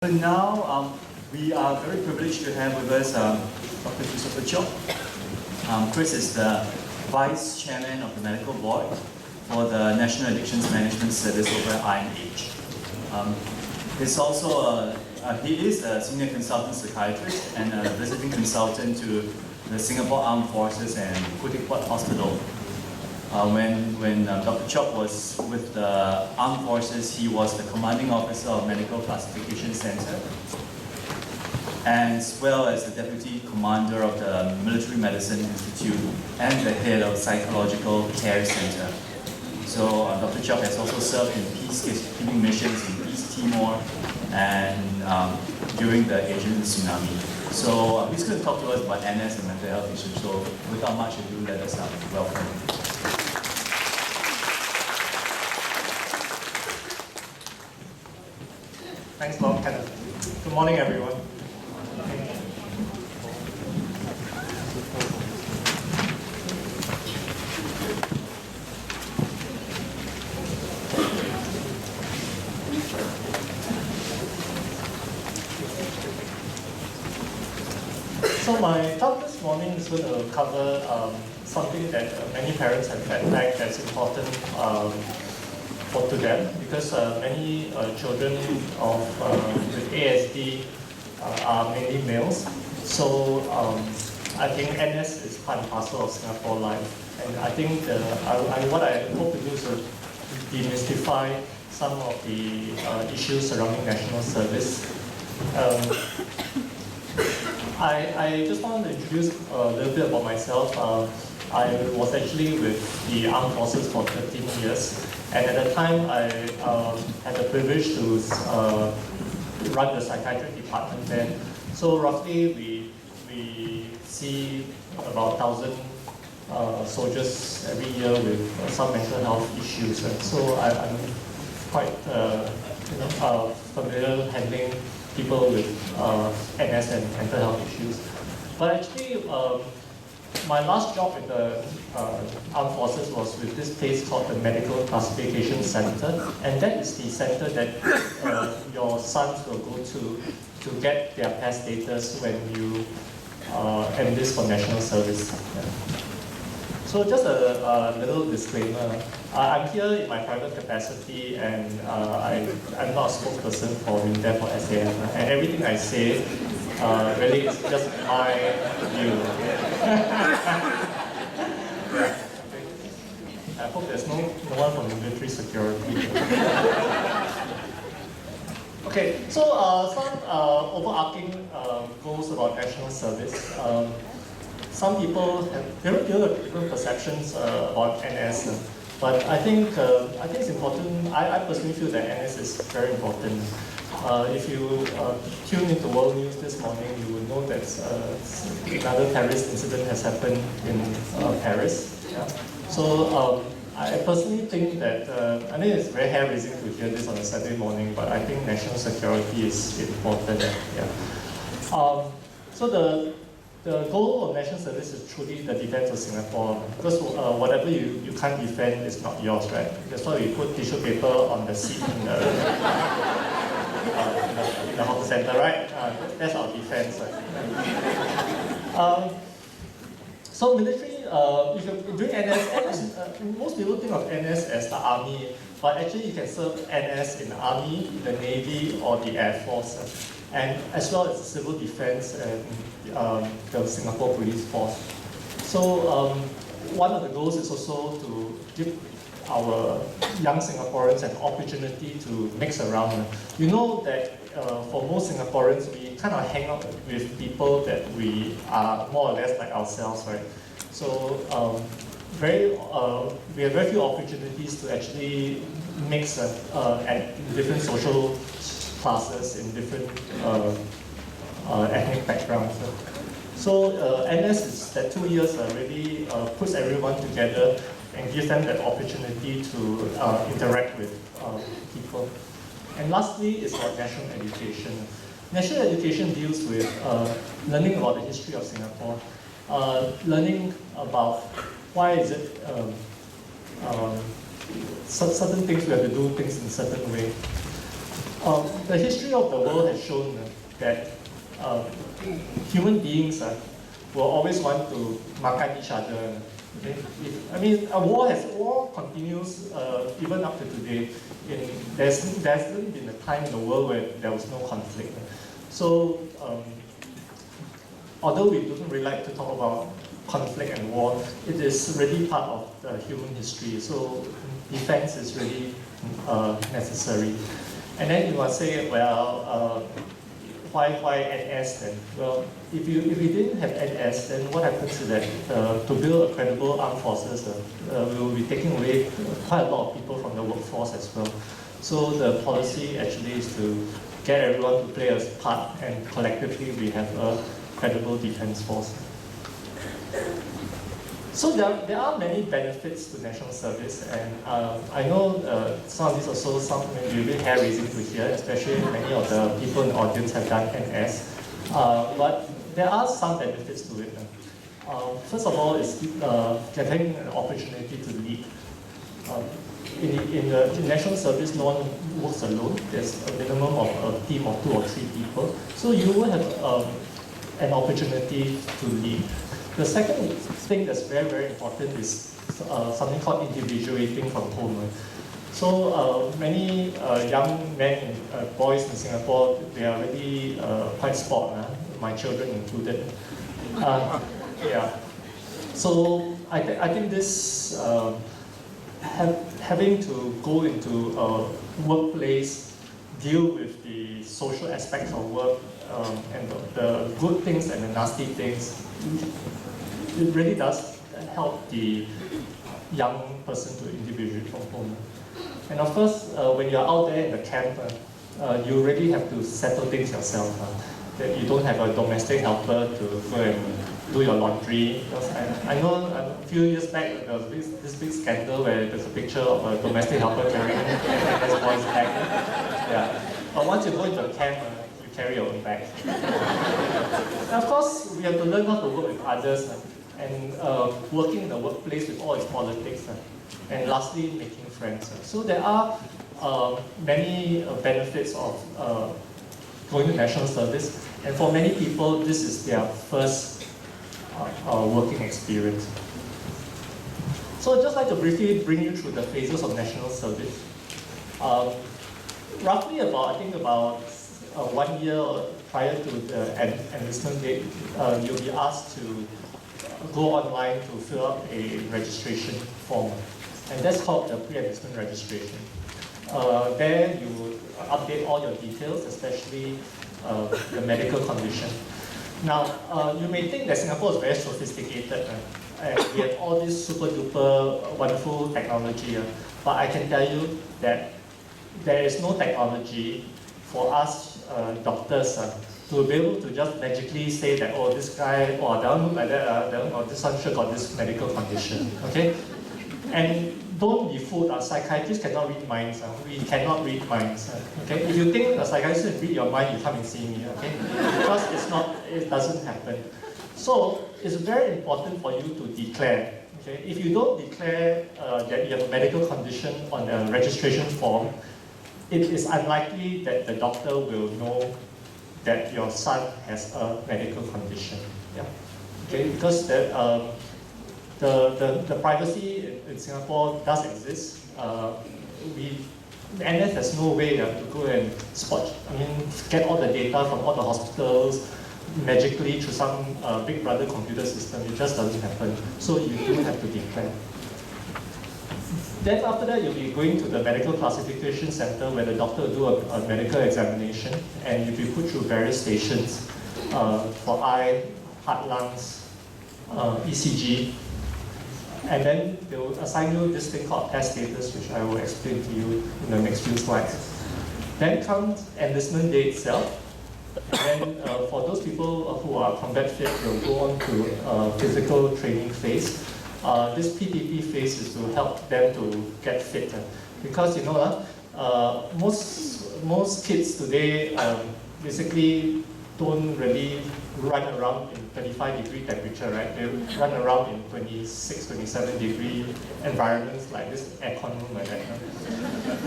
So now we are very privileged to have with us Dr. Christopher Chok. Chris is the Vice Chairman of the Medical Board for the National Addictions Management Service over at INH. He's also he is a Senior Consultant Psychiatrist and a Visiting Consultant to the Singapore Armed Forces and Khoo Teck Hospital. When Dr. Chok was with the Armed Forces, he was the Commanding Officer of Medical Classification Center, as well as the Deputy Commander of the Military Medicine Institute and the Head of Psychological Care Center. So Dr. Chok has also served in peacekeeping missions in East Timor and during the Asian tsunami. So he's going to talk to us about NS and mental health issues. So without much ado, let us welcome him. Thanks a lot, Kenneth. Good morning, everyone. So my talk this morning is going to cover something that many parents have flagged that's important to them, because many children with ASD are mainly males. So I think NS is part and parcel of Singapore life. And I think what I hope to do is to demystify some of the issues surrounding national service. I just want to introduce a little bit about myself. I was actually with the Armed Forces for 13 years. And at the time, I had the privilege to run the psychiatric department there. So roughly, we see about 1,000 soldiers every year with some mental health issues. And so I'm quite familiar handling people with NS and mental health issues. But actually, my last job with the Armed Forces was with this place called the Medical Classification Center, and that is the center that your sons will go to get their PAS status when you enlist for national service. Yeah. So just a little disclaimer. I'm here in my private capacity, and I'm not a spokesperson for UNIDEF or SAF, and everything I say really it's just my view. I hope there's no one from military security. Okay, so some overarching goals about national service. Some people have different perceptions about NS, but I think it's important. I personally feel that NS is very important. If you tune into world news this morning, you will know that another terrorist incident has happened in Paris. Yeah. So I personally think that, I think it's very hair-raising to hear this on a Saturday morning, but I think national security is important. Yeah. So the goal of national service is truly the defense of Singapore, because whatever you can't defend is not yours, right? That's why we put tissue paper on the seat in the hawker center, right? That's our defense. Right? So military, if you're doing NS, most people think of NS as the army, but actually you can serve NS in the army, the navy, or the air force, and as well as the civil defense and the Singapore Police Force. So one of the goals is also to give our young Singaporeans an opportunity to mix around. You know that for most Singaporeans, we kind of hang out with people that we are more or less like ourselves, right? So we have very few opportunities to actually mix at different social classes in different ethnic backgrounds. So NS is that 2 years really puts everyone together and gives them that opportunity to interact with people. And lastly is about national education. National education deals with learning about the history of Singapore, learning about why is it certain things we have to do things in a certain way. The history of the world has shown that human beings will always want to makan each other. Okay? I mean, war continues even up to today. There hasn't been a time in the world where there was no conflict. So, although we don't really like to talk about conflict and war, it is really part of the human history. So, defense is really necessary. And then you must say, well, why NS then? Well, if we didn't have NS, then what happens is that to build a credible armed forces, we will be taking away quite a lot of people from the workforce as well. So the policy actually is to get everyone to play a part, and collectively we have a credible defense force. So there are many benefits to national service, and I know some of these also may be really hair-raising to hear, especially many of the people in the audience have done NS. But there are some benefits to it. First of all, is getting an opportunity to lead. In national service, no one works alone. There's a minimum of a team of 2 or 3 people. So you will have an opportunity to lead. The second thing that's very, very important is something called individuating from home. So many young men and boys in Singapore, they are really quite sport, my children included. Yeah. So I think this having to go into a workplace, deal with the social aspects of work, and the good things and the nasty things, it really does help the young person to individuate from home. And of course, when you're out there in the camp, you really have to settle things yourself. That you don't have a domestic helper to go and do your laundry. I know a few years back there was this big scandal where there's a picture of a domestic helper carrying his boy's bag. Yeah. But once you go into a camp, you carry your own bag. And of course, we have to learn how to work with others and working in the workplace with all its politics. And lastly, making friends. So there are many benefits of going to national service, and for many people, this is their first working experience. So I'd just like to briefly bring you through the phases of national service. Roughly about 1 year prior to the enlistment date, you'll be asked to go online to fill out a registration form, and that's called the pre-enlistment registration. There you will update all your details, especially the medical condition. Now, you may think that Singapore is very sophisticated, and we have all this super duper wonderful technology, but I can tell you that there is no technology for us doctors to be able to just magically say that, oh, this guy, or that one look like that, or this one sure got this medical condition, okay? And don't be fooled, psychiatrists cannot read minds, we cannot read minds, okay? If you think a psychiatrist can read your mind, you come and see me, okay? Because it doesn't happen. So, it's very important for you to declare, okay? If you don't declare that you have a medical condition on the registration form, it is unlikely that the doctor will know that your son has a medical condition. Yeah. Okay, because the privacy in Singapore does exist. NS has no way to go and get all the data from all the hospitals magically through some big brother computer system. It just doesn't happen. So you do have to declare. Then after that, you'll be going to the medical classification center where the doctor will do a medical examination, and you'll be put through various stations for eye, heart, lungs, ECG, and then they will assign you this thing called test status, which I will explain to you in the next few slides. Then comes enlistment day itself, and then for those people who are combat fit, they'll go on to physical training phase. This PTP phase is to help them to get fit, because you know most kids today basically don't really run around in 35-degree temperature, right? They run around in 26, 27-degree environments like this aircon room like that.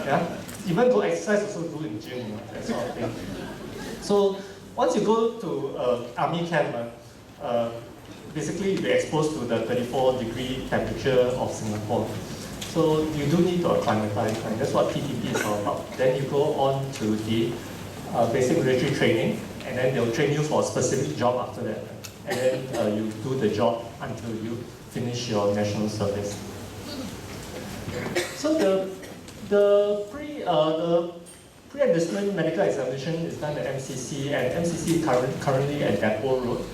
Yeah? Even though exercise also do in gym, that sort of thing. So once you go to army camp, basically you're exposed to the 34-degree temperature of Singapore. So you do need to acclimatize, and that's what PTP is all about. Then you go on to the basic military training, and then they'll train you for a specific job after that. And then you do the job until you finish your national service. So the pre-enlistment medical examination is done at MCC, and MCC is currently at Depot Road,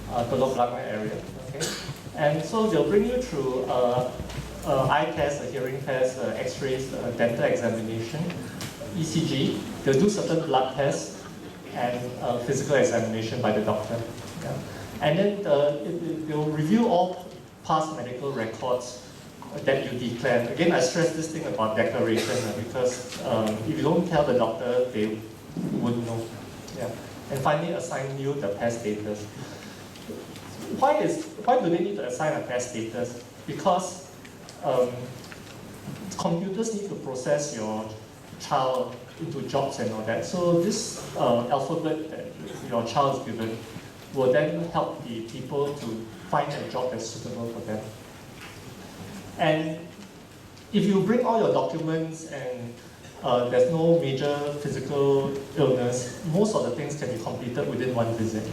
Telok Blangah area. Okay? And so they'll bring you through eye test, a hearing test, X-rays, dental examination, ECG. They'll do certain blood tests and physical examination by the doctor. Yeah? And then they'll review all past medical records that you declare. Again, I stress this thing about declaration because if you don't tell the doctor, they wouldn't know. Yeah. And finally, assign you the PES status. Why do they need to assign a PES status? Because computers need to process your child into jobs and all that. So this alphabet that your child is given will then help the people to find a job that's suitable for them. And if you bring all your documents and there's no major physical illness, most of the things can be completed within one visit.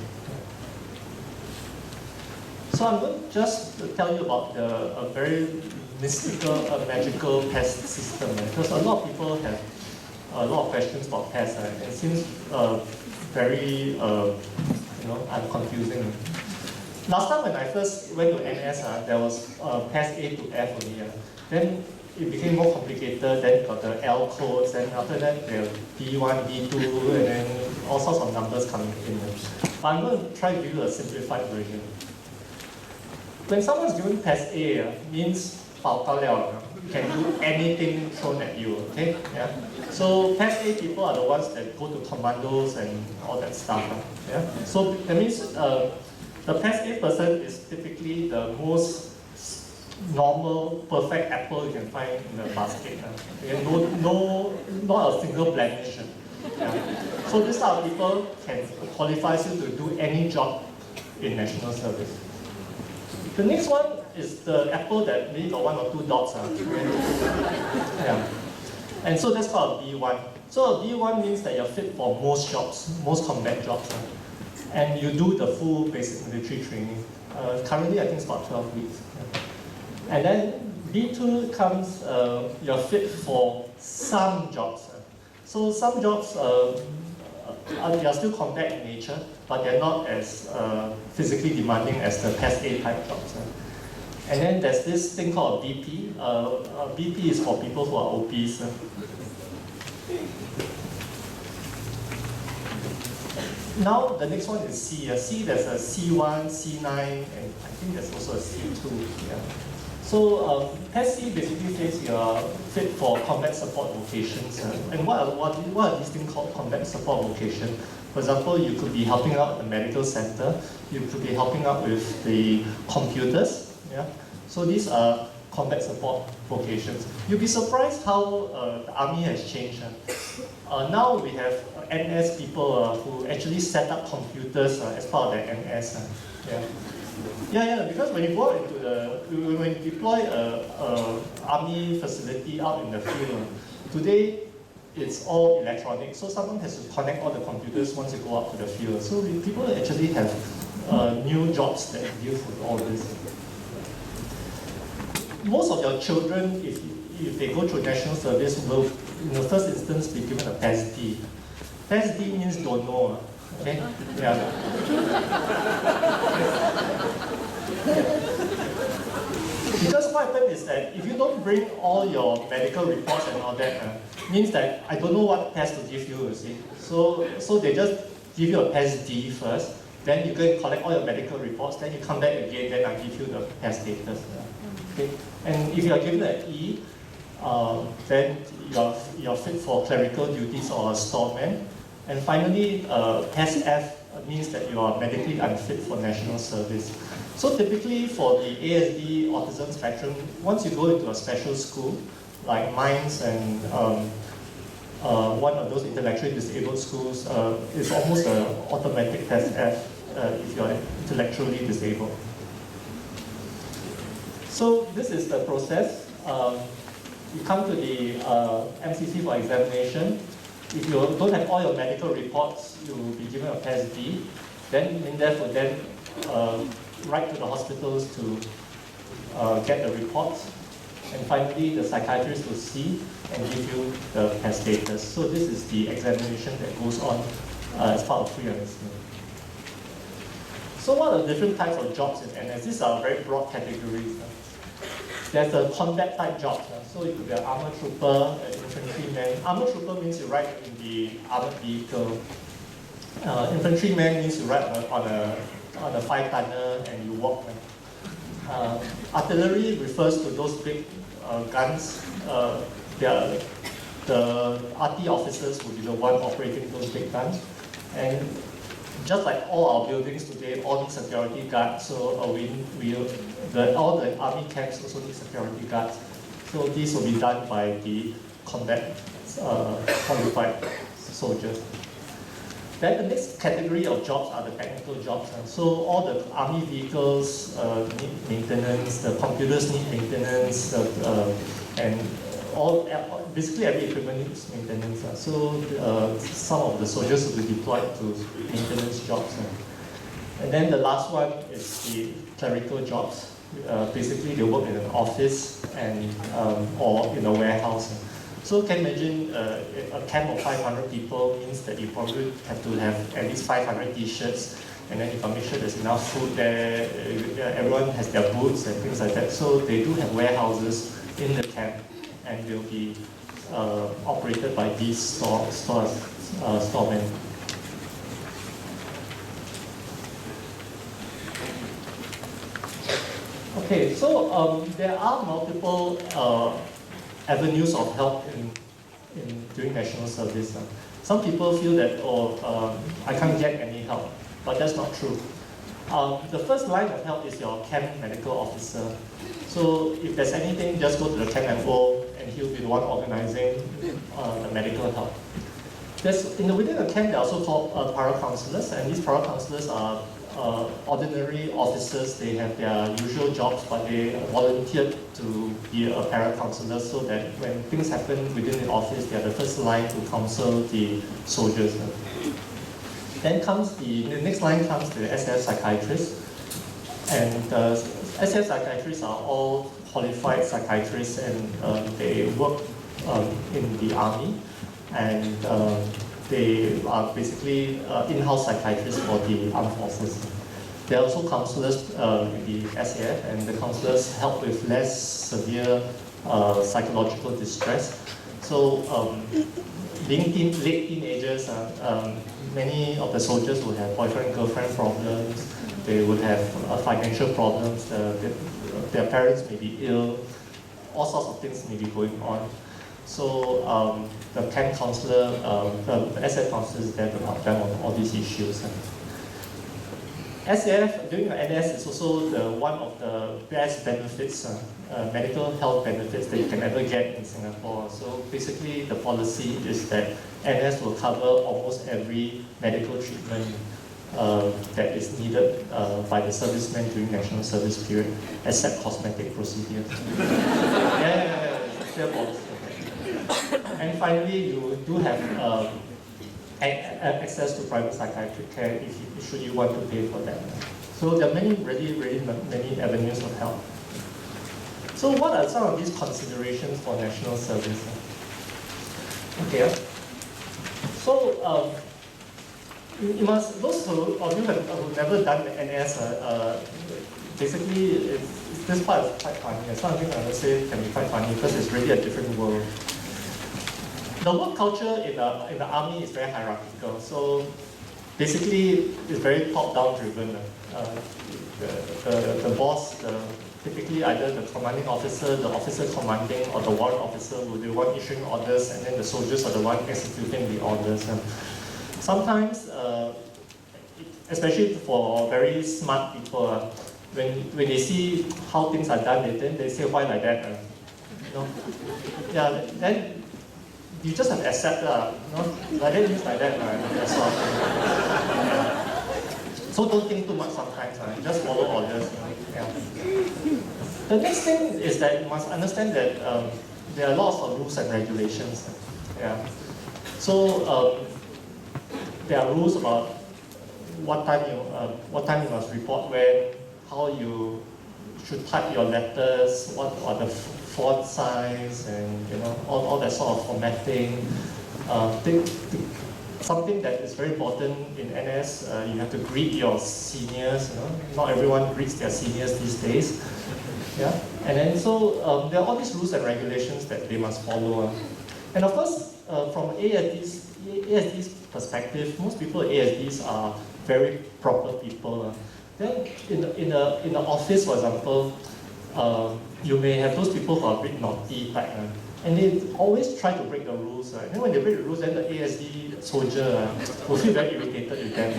So I'm going to just tell you about a very mystical, magical PES system, because a lot of people have a lot of questions about PES. It seems very, confusing. Last time when I first went to NS, there was PES A to F only. Then it became more complicated, then got the L codes, and after that there B1, B2, and then all sorts of numbers coming in. But I'm going to try to give you a simplified version. When someone's given PES A, means 跑到了, can do anything thrown at you, okay? Yeah. So PES A people are the ones that go to commandos and all that stuff. Yeah. So that means the PES A person is typically the most normal, perfect apple you can find in the basket. Okay? Not a single blemish. Yeah. So this type of people can qualify you to do any job in national service. The next one is the apple that maybe got 1 or 2 dots. Yeah. And so that's called a B1. So a B1 means that you're fit for most jobs, most combat jobs. And you do the full basic military training. Currently, I think it's about 12 weeks. Yeah. And then B2 comes, you're fit for some jobs. So some jobs they are still combat in nature, but they're not as physically demanding as the PES A type jobs. And then there's this thing called BP. BP is for people who are obese. Now the next one is C. C, there's a C1, C9, and I think there's also a C2. Yeah. So PES C basically says you are fit for combat support vocations. And what are these things called combat support vocation? For example, you could be helping out at the medical center. You could be helping out with the computers. Yeah. So these are combat support vocations. You'll be surprised how the army has changed. Now we have NS people who actually set up computers as part of their NS. Yeah, because when you go out into when you deploy a army facility out in the field, today it's all electronic. So someone has to connect all the computers once you go out to the field. So people actually have new jobs that deal with all this. Most of your children, if they go through national service, will in the first instance be given a PES D. PES D means don't know. Okay? Yeah. Because what happens is that if you don't bring all your medical reports and all that, means that I don't know what PES to give you see. So they just give you a PES D first, then you go and collect all your medical reports, then you come back again, then I give you the PES status. Okay? And if you are given an E, then you're fit for clerical duties or a storeman. And finally, SF means that you are medically unfit for national service. So typically for the ASD autism spectrum, once you go into a special school, like mines and one of those intellectually disabled schools, it's almost an automatic test F if you're intellectually disabled. So this is the process. You come to the MCC for examination. If you don't have all your medical reports, you will be given a test B. Then MINDEF will then write to the hospitals to get the reports. And finally, the psychiatrist will see and give you the test status. So this is the examination that goes on as part of pre-enlistment. So what are the different types of jobs in NS? These are very broad categories. There's a combat type job. So it could be an armor trooper, an infantryman. Armor trooper means you ride in the armored vehicle. Infantryman means you ride on a 5-tonner and you walk. Artillery refers to those big guns. The RT officers will be the one operating those big guns. And just like all our buildings today, all need security guards. So all the army camps also need security guards. So these will be done by the combat qualified soldiers. Then the next category of jobs are the technical jobs. So all the army vehicles need maintenance, the computers need maintenance, and basically every equipment needs maintenance. So some of the soldiers will be deployed to maintenance jobs. And then the last one is the clerical jobs. Basically they work in an office and or in a warehouse. So can you imagine a camp of 500 people means that you probably have to have at least 500 t-shirts, and then you can make sure there's enough food there, everyone has their boots and things like that. So they do have warehouses in the camp, and they'll be operated by these storemen. Okay, so there are multiple avenues of help during national service. Some people feel that, I can't get any help, but that's not true. The first line of help is your camp medical officer. So if there's anything, just go to the camp MO and he'll be the one organizing the medical help. Within the camp, they're also called para-counselors, and these para-counselors are ordinary officers. They have their usual jobs, but they volunteered to be a para-counselor so that when things happen within the office, they are the first line to counsel the soldiers. Then comes the next line comes the SF psychiatrist, and SF psychiatrists are all qualified psychiatrists, and they work in the army, and they are basically in-house psychiatrists for the armed forces. There are also counselors in the SAF, and the counselors help with less severe psychological distress. So being late teenagers, many of the soldiers will have boyfriend-girlfriend problems, they would have financial problems, their parents may be ill, all sorts of things may be going on. So the camp counselor, the SF counselor is there to help them on all these issues. SAF during the NS is also one of the best benefits, medical health benefits that you can ever get in Singapore. So basically the policy is that NS will cover almost every medical treatment that is needed by the servicemen during national service period, except cosmetic procedures. Yeah, it's a clear policy. And finally, you do have access to private psychiatric care should you want to pay for that. So there are many avenues of help. So what are some of these considerations for national service? Okay. So you must, those of you who never done the NS, basically this part is quite funny. Some of you I would say can be quite funny because it's really a different world. The work culture in the army is very hierarchical. So basically, it's very top-down driven. The boss, typically either the commanding officer, the officer commanding, or the warrant officer will be the one issuing orders, and then the soldiers are the one executing the orders. sometimes, especially for very smart people, when they see how things are done, then they say, why like that? You know? Yeah, then you just have to accept that, like that means like that, that's all. Yeah. So don't think too much sometimes, just follow orders. Yeah. The next thing is that you must understand that there are lots of rules and regulations. Yeah. So there are rules about what time you must report when, how you should type your letters, what are the font size, and all that sort of formatting. Something that is very important in NS, you have to greet your seniors. Not everyone greets their seniors these days. Yeah, and then so there are all these rules and regulations that they must follow. And of course, from ASD's perspective, most people at ASDs are very proper people. Then in the office, for example, you may have those people who are a bit naughty type, and they always try to break the rules. And then when they break the rules, then the ASD soldier will feel very irritated with them.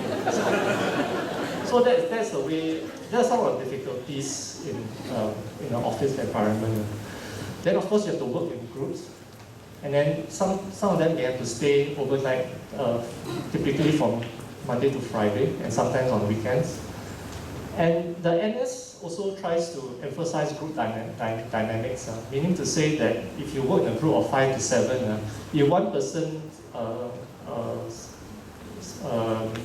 So that's the way. There are some of the difficulties in an office environment. Then of course you have to work in groups, and then some of them may have to stay overnight, typically from Monday to Friday, and sometimes on weekends. And the NS also tries to emphasize group dynamics, meaning to say that if you work in a group of 5 to 7, if one person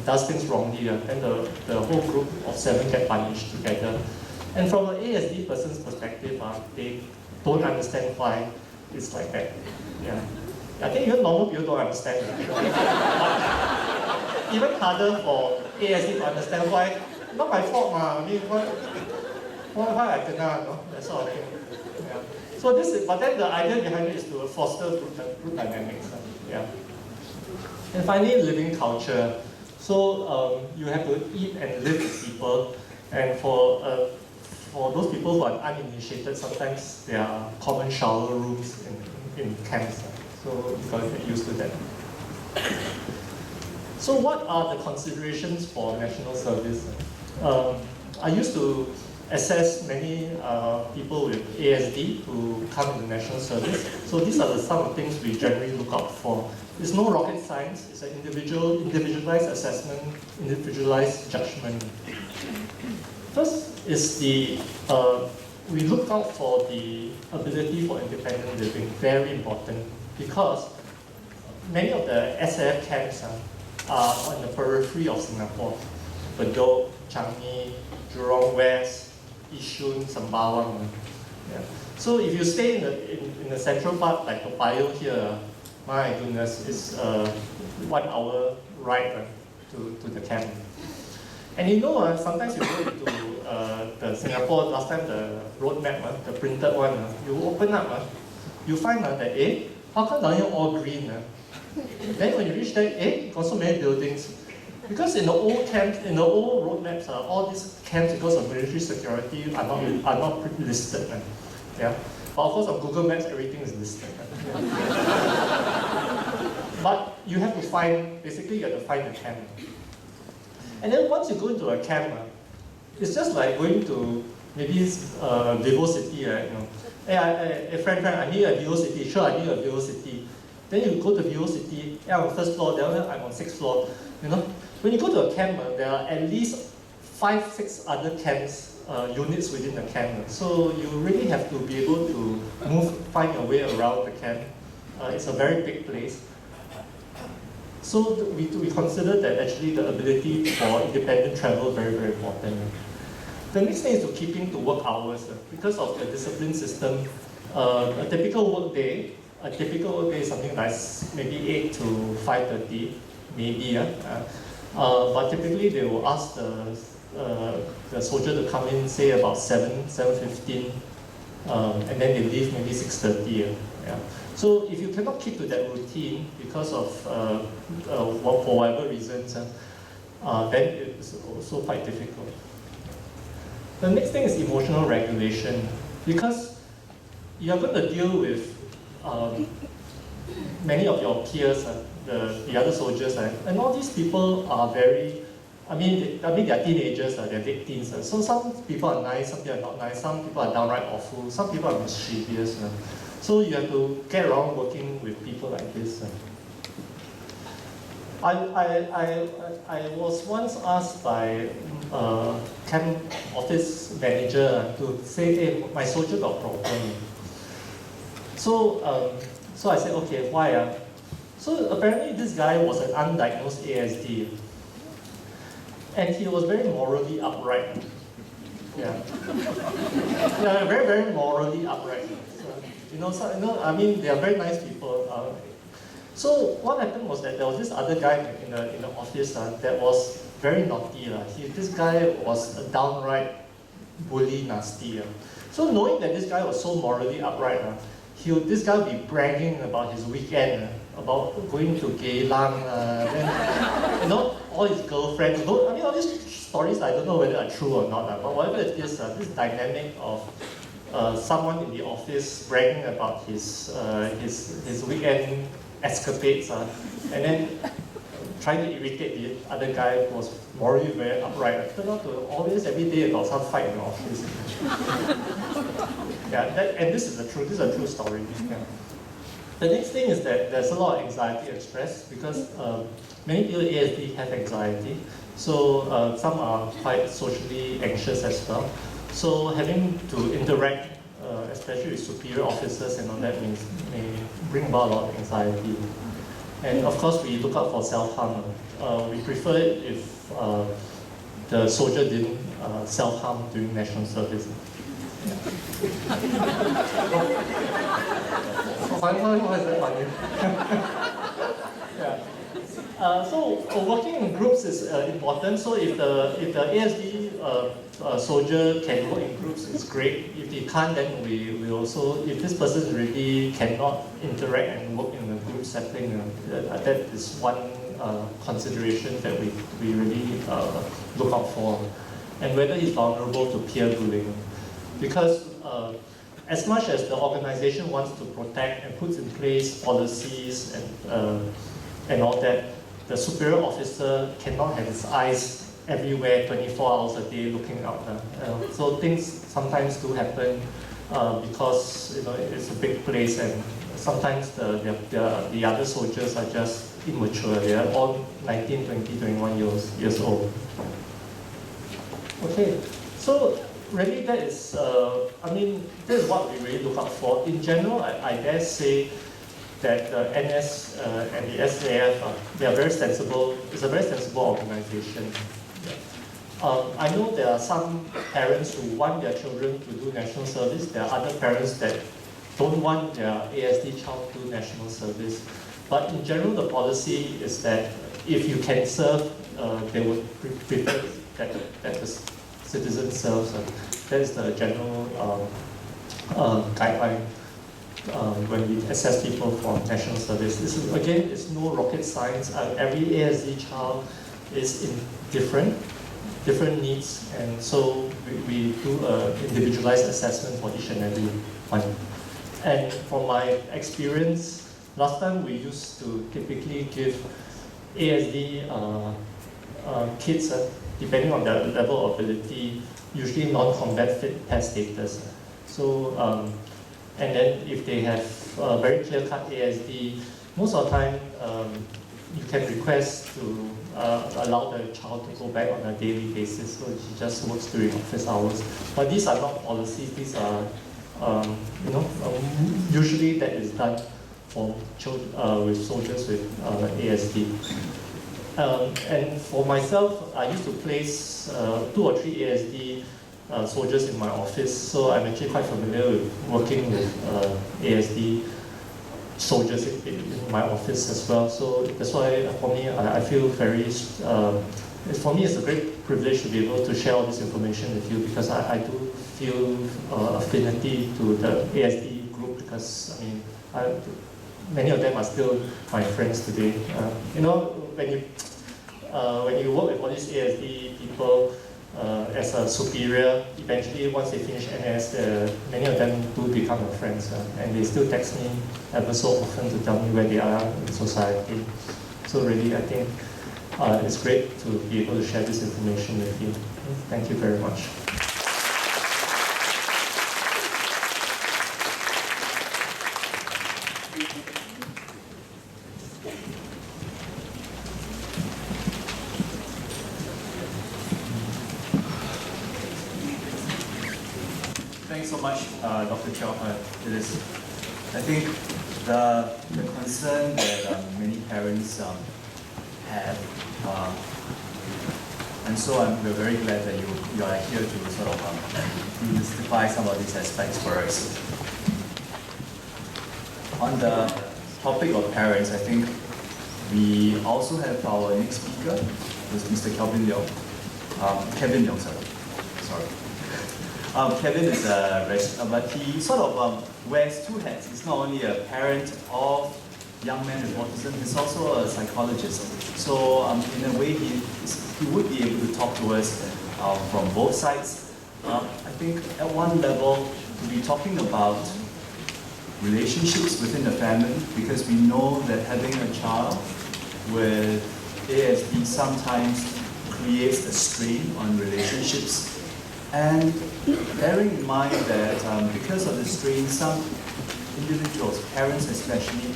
does things wrongly, then the whole group of 7 get punished together. And from an ASD person's perspective, they don't understand why it's like that. Yeah. I think even normal people don't understand. Even harder for ASD to understand why. Not my fault, I mean, why I kena, no? That sort of thing. Yeah. So but then the idea behind it is to foster group dynamics. Yeah. And finally, living culture. So you have to eat and live with people, and for those people who are uninitiated, sometimes there are common shower rooms in camps. So you've got to get used to that. So what are the considerations for national service? I used to assess many people with ASD who come into national service. So these are some of the things we generally look out for. It's no rocket science, it's an individualized assessment, individualized judgment. First is we look out for the ability for independent living, very important, because many of the SAF camps are on the periphery of Singapore. Bedok, Changi, Jurong West, Yishun, Sembawang. Yeah. So if you stay in the central part, like Toa Payoh here, my goodness, it's 1 hour ride to the camp. And sometimes you go into the Singapore, last time the road map, the printed one, you open up, you find that, how come down here all green? Then when you reach there, got so many buildings. Because in the old camps, in the old road maps, all these camps, because of military security, are not listed. Yeah? But of course, on Google Maps, everything is listed. But you have to find, basically you have to find the camp. And then once you go into a camp, it's just like going to maybe Vivo City, right? Hey, friend, I need a Vivo City. Sure, I need a Vivo City. Then you go to Vivo City, I'm on 1st floor, then I'm on 6th floor. When you go to a camp, there are at least 5, 6 other camps, units within the camp. So you really have to be able to find your way around the camp. It's a very big place. So we consider that actually the ability for independent travel very, very important. The next thing is to keeping to work hours. Because of the discipline system, a typical work day is something like maybe 8 to 5:30, maybe. But typically they will ask the soldier to come in, say about 7:15, and then they leave maybe 6:30. Yeah. So if you cannot keep to that routine because of for whatever reasons, then it's also quite difficult. The next thing is emotional regulation, because you are going to deal with many of your peers the other soldiers, and all these people are very, I mean they're teenagers, they're late teens. So some people are nice, some people are not nice, some people are downright awful, some people are mischievous. So you have to get around working with people like this. I was once asked by camp office manager to say, hey, my soldier got problem. So I said, okay, why? So apparently this guy was an undiagnosed ASD. And he was very morally upright. Yeah. Yeah, very, very morally upright. So, I mean, they are very nice people. So what happened was that there was this other guy in the office that was very naughty. This guy was a downright bully, nasty. So knowing that this guy was so morally upright, this guy would be bragging about his weekend, about going to Geylang, then, all his girlfriends. I mean, all these stories, I don't know whether are true or not, but whatever it is, this dynamic of someone in the office bragging about his weekend escapades, and then trying to irritate the other guy who was morally very upright. Turned out to always, every day, about some fight in the office. Yeah, and this is a true story. Yeah. The next thing is that there's a lot of anxiety expressed because many people with ASD have anxiety. So some are quite socially anxious as well. So having to interact, especially with superior officers and all that, may bring about a lot of anxiety. And of course, we look out for self-harm. We prefer it if the soldier didn't self-harm during national service. Why is that funny? Yeah. So working in groups is important. So if the ASD soldier can work in groups, it's great. If he can't, then we also, if this person really cannot interact and work in a group setting, that is one consideration that we really look out for. And whether he's vulnerable to peer bullying. Because as much as the organization wants to protect and puts in place policies and all that, the superior officer cannot have his eyes everywhere 24 hours a day looking out. So things sometimes do happen because it's a big place, and sometimes the other soldiers are just immature. They are all 19, 20, 21 years old. Okay, so really that is, this is what we really look out for. In general, I dare say that the NS and the SAF, they are very sensible. It's a very sensible organization. I know there are some parents who want their children to do national service. There are other parents that don't want their ASD child to do national service. But in general, the policy is that if you can serve, they would prefer that the citizen serves. That is the general guideline when we assess people for national service. This is, again, it's no rocket science. Every ASD child is different needs, and so we do an individualized assessment for each and every one. And from my experience, last time we used to typically give ASD kids, depending on their level of ability, usually non-combat fit PES status. So, and then if they have very clear-cut ASD, most of the time you can request to allow the child to go back on a daily basis, so he just works during office hours. But these are not policies. These are, usually that is done for children with soldiers with ASD. And for myself, I used to place 2 or 3 ASD soldiers in my office, so I'm actually quite familiar with working with ASD soldiers in my office as well. So that's why for me, I feel very, for me it's a great privilege to be able to share all this information with you, because I do feel affinity to the ASD group, because many of them are still my friends today. When you work with all these ASD people, as a superior. Eventually, once they finish NS, many of them do become my friends, and they still text me ever so often to tell me where they are in society. So really, I think it's great to be able to share this information with you. Thank you very much. Thanks so much, Dr. Chow. I think the concern that many parents have, and so we're very glad that you are here to sort of demystify some of these aspects for us. On the topic of parents, I think we also have our next speaker, was Mr. Kevin Leong, sorry. Kevin is a registered, but he sort of wears two hats. He's not only a parent of young men with autism, he's also a psychologist. So in a way, he would be able to talk to us from both sides. I think at one level, we'll be talking about relationships within the family, because we know that having a child with ASD sometimes creates a strain on relationships. And bearing in mind that because of the strain, some individuals, parents especially,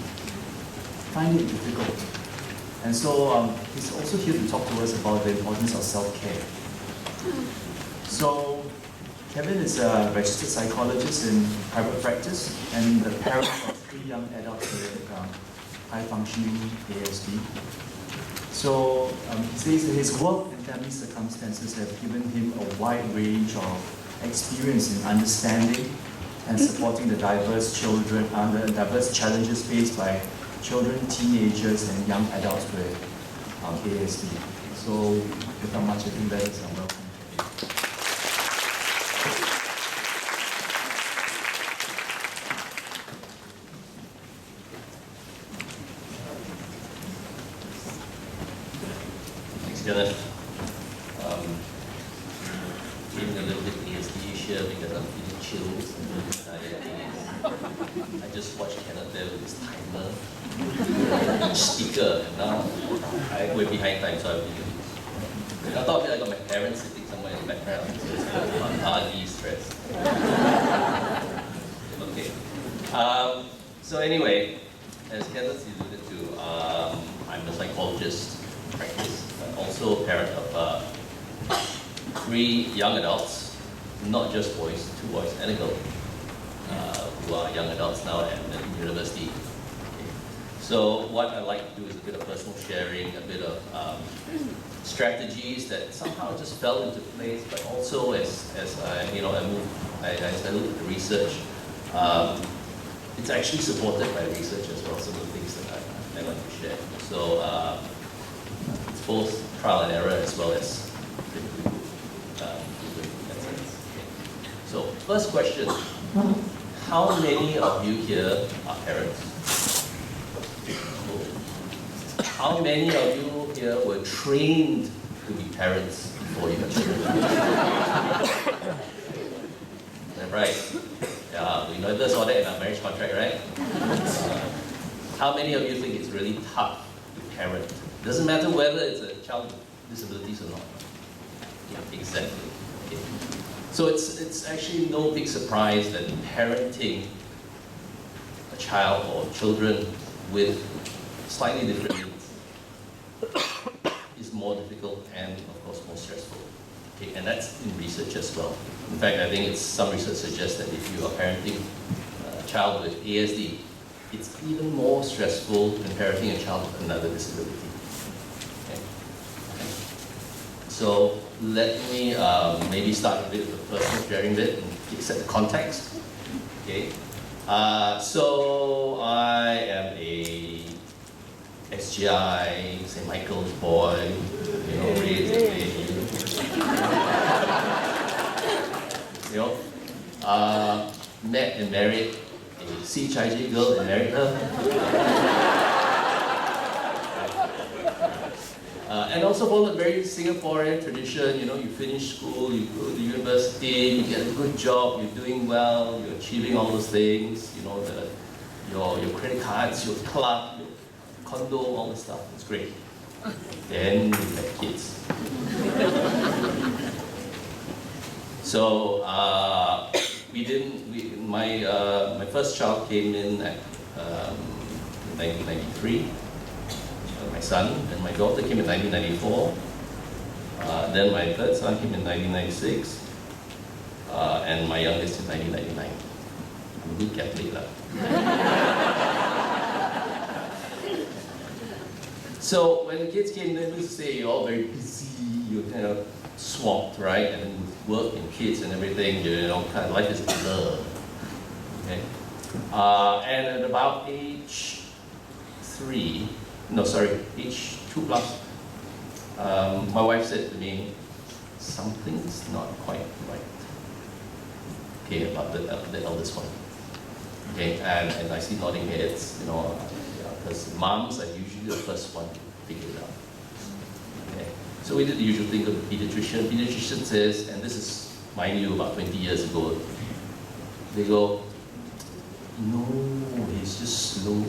find it difficult. And so he's also here to talk to us about the importance of self-care. So Kevin is a registered psychologist in private practice and the parent of 3 young adults with high-functioning ASD. So he says that his work and family circumstances have given him a wide range of experience in understanding and supporting the diverse diverse challenges faced by children, teenagers, and young adults with ASD. So without much ado, let us welcome. Feeling a little bit ASD-ish here because I'm feeling chills and really tired. I just watched Kenneth there with his timer, each speaker, and now we're behind time, so I thought I got my parents sitting somewhere in the background, so it's kind of hardly stressed. Okay. So anyway, as Kenneth alluded to, I'm a psychologist in practice, but also a parent of 3 young adults, not just boys, 2 boys and a girl, who are young adults now at the university. Okay. So what I like to do is a bit of personal sharing, a bit of strategies that somehow just fell into place, but also as I look at the research, it's actually supported by research as well, some of the things that I like to share. So it's both trial and error as well as So, first question, how many of you here are parents? How many of you here were trained to be parents before you were children? Right? Yeah, we never saw that in our marriage contract, right? How many of you think it's really tough to parent? Doesn't matter whether it's a child with disabilities or not. Yeah, exactly. Okay. So it's actually no big surprise that parenting a child or children with slightly different needs is more difficult and, of course, more stressful. Okay, and that's in research as well. In fact, I think some research suggests that if you are parenting a child with ASD, it's even more stressful than parenting a child with another disability. Okay. So let me maybe start with the personal sharing bit and set the context. Okay. So I am a SGI, St. Michael's boy, raised met and married a CHIJ girl and married her. And also followed very Singaporean tradition. You know, you finish school, you go to university, you get a good job, you're doing well, you're achieving all those things. You know, your credit cards, your club, your condo, all this stuff. It's great. Then you have kids. So my first child came in at 1993. My son, and my daughter came in 1994. Then my third son came in 1996, and my youngest in 1999. I'm a good Catholic. So when the kids came, they used to say you're all very busy, you're kind of swamped, right? And then with work and kids and everything, you know, kind of life is a blur. Okay? And at about age 2+, my wife said to me, something's not quite right. Okay, about the eldest one. Okay, and I see nodding heads, you know, because moms are usually the first one to figure it out. Okay, so we did the usual thing with the pediatrician. Pediatrician says, and this is mind you about 20 years ago, they go, no, he's just slow.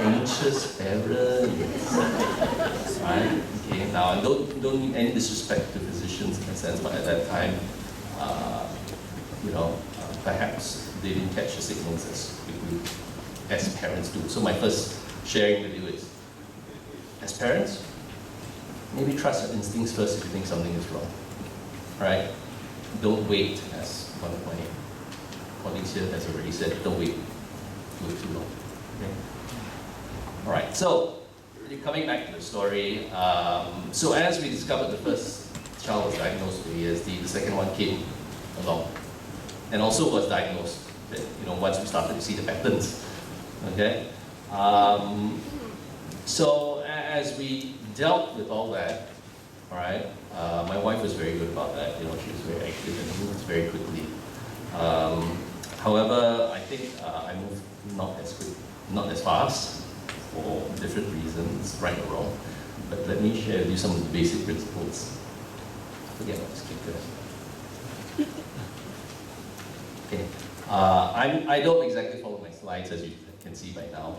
Anxious parents. Right? Okay, now don't mean any disrespect to physicians in a sense, but at that time, perhaps they didn't catch the signals as quickly as parents do. So my first sharing with you is, as parents, maybe trust your instincts first if you think something is wrong. Right? Don't wait, as one of my colleagues here has already said, don't wait too long. Okay? All right, so coming back to the story, so as we discovered the first child was diagnosed with ASD, the second one came along and also was diagnosed, once we started to see the patterns. Okay? So as we dealt with all that, all right, my wife was very good about that. She was very active and moved very quickly. However, I think I moved not as quick, not as fast, for different reasons, right or wrong. But let me share with you some of the basic principles. Forget about this clicker. Okay. I don't exactly follow my slides, as you can see by now.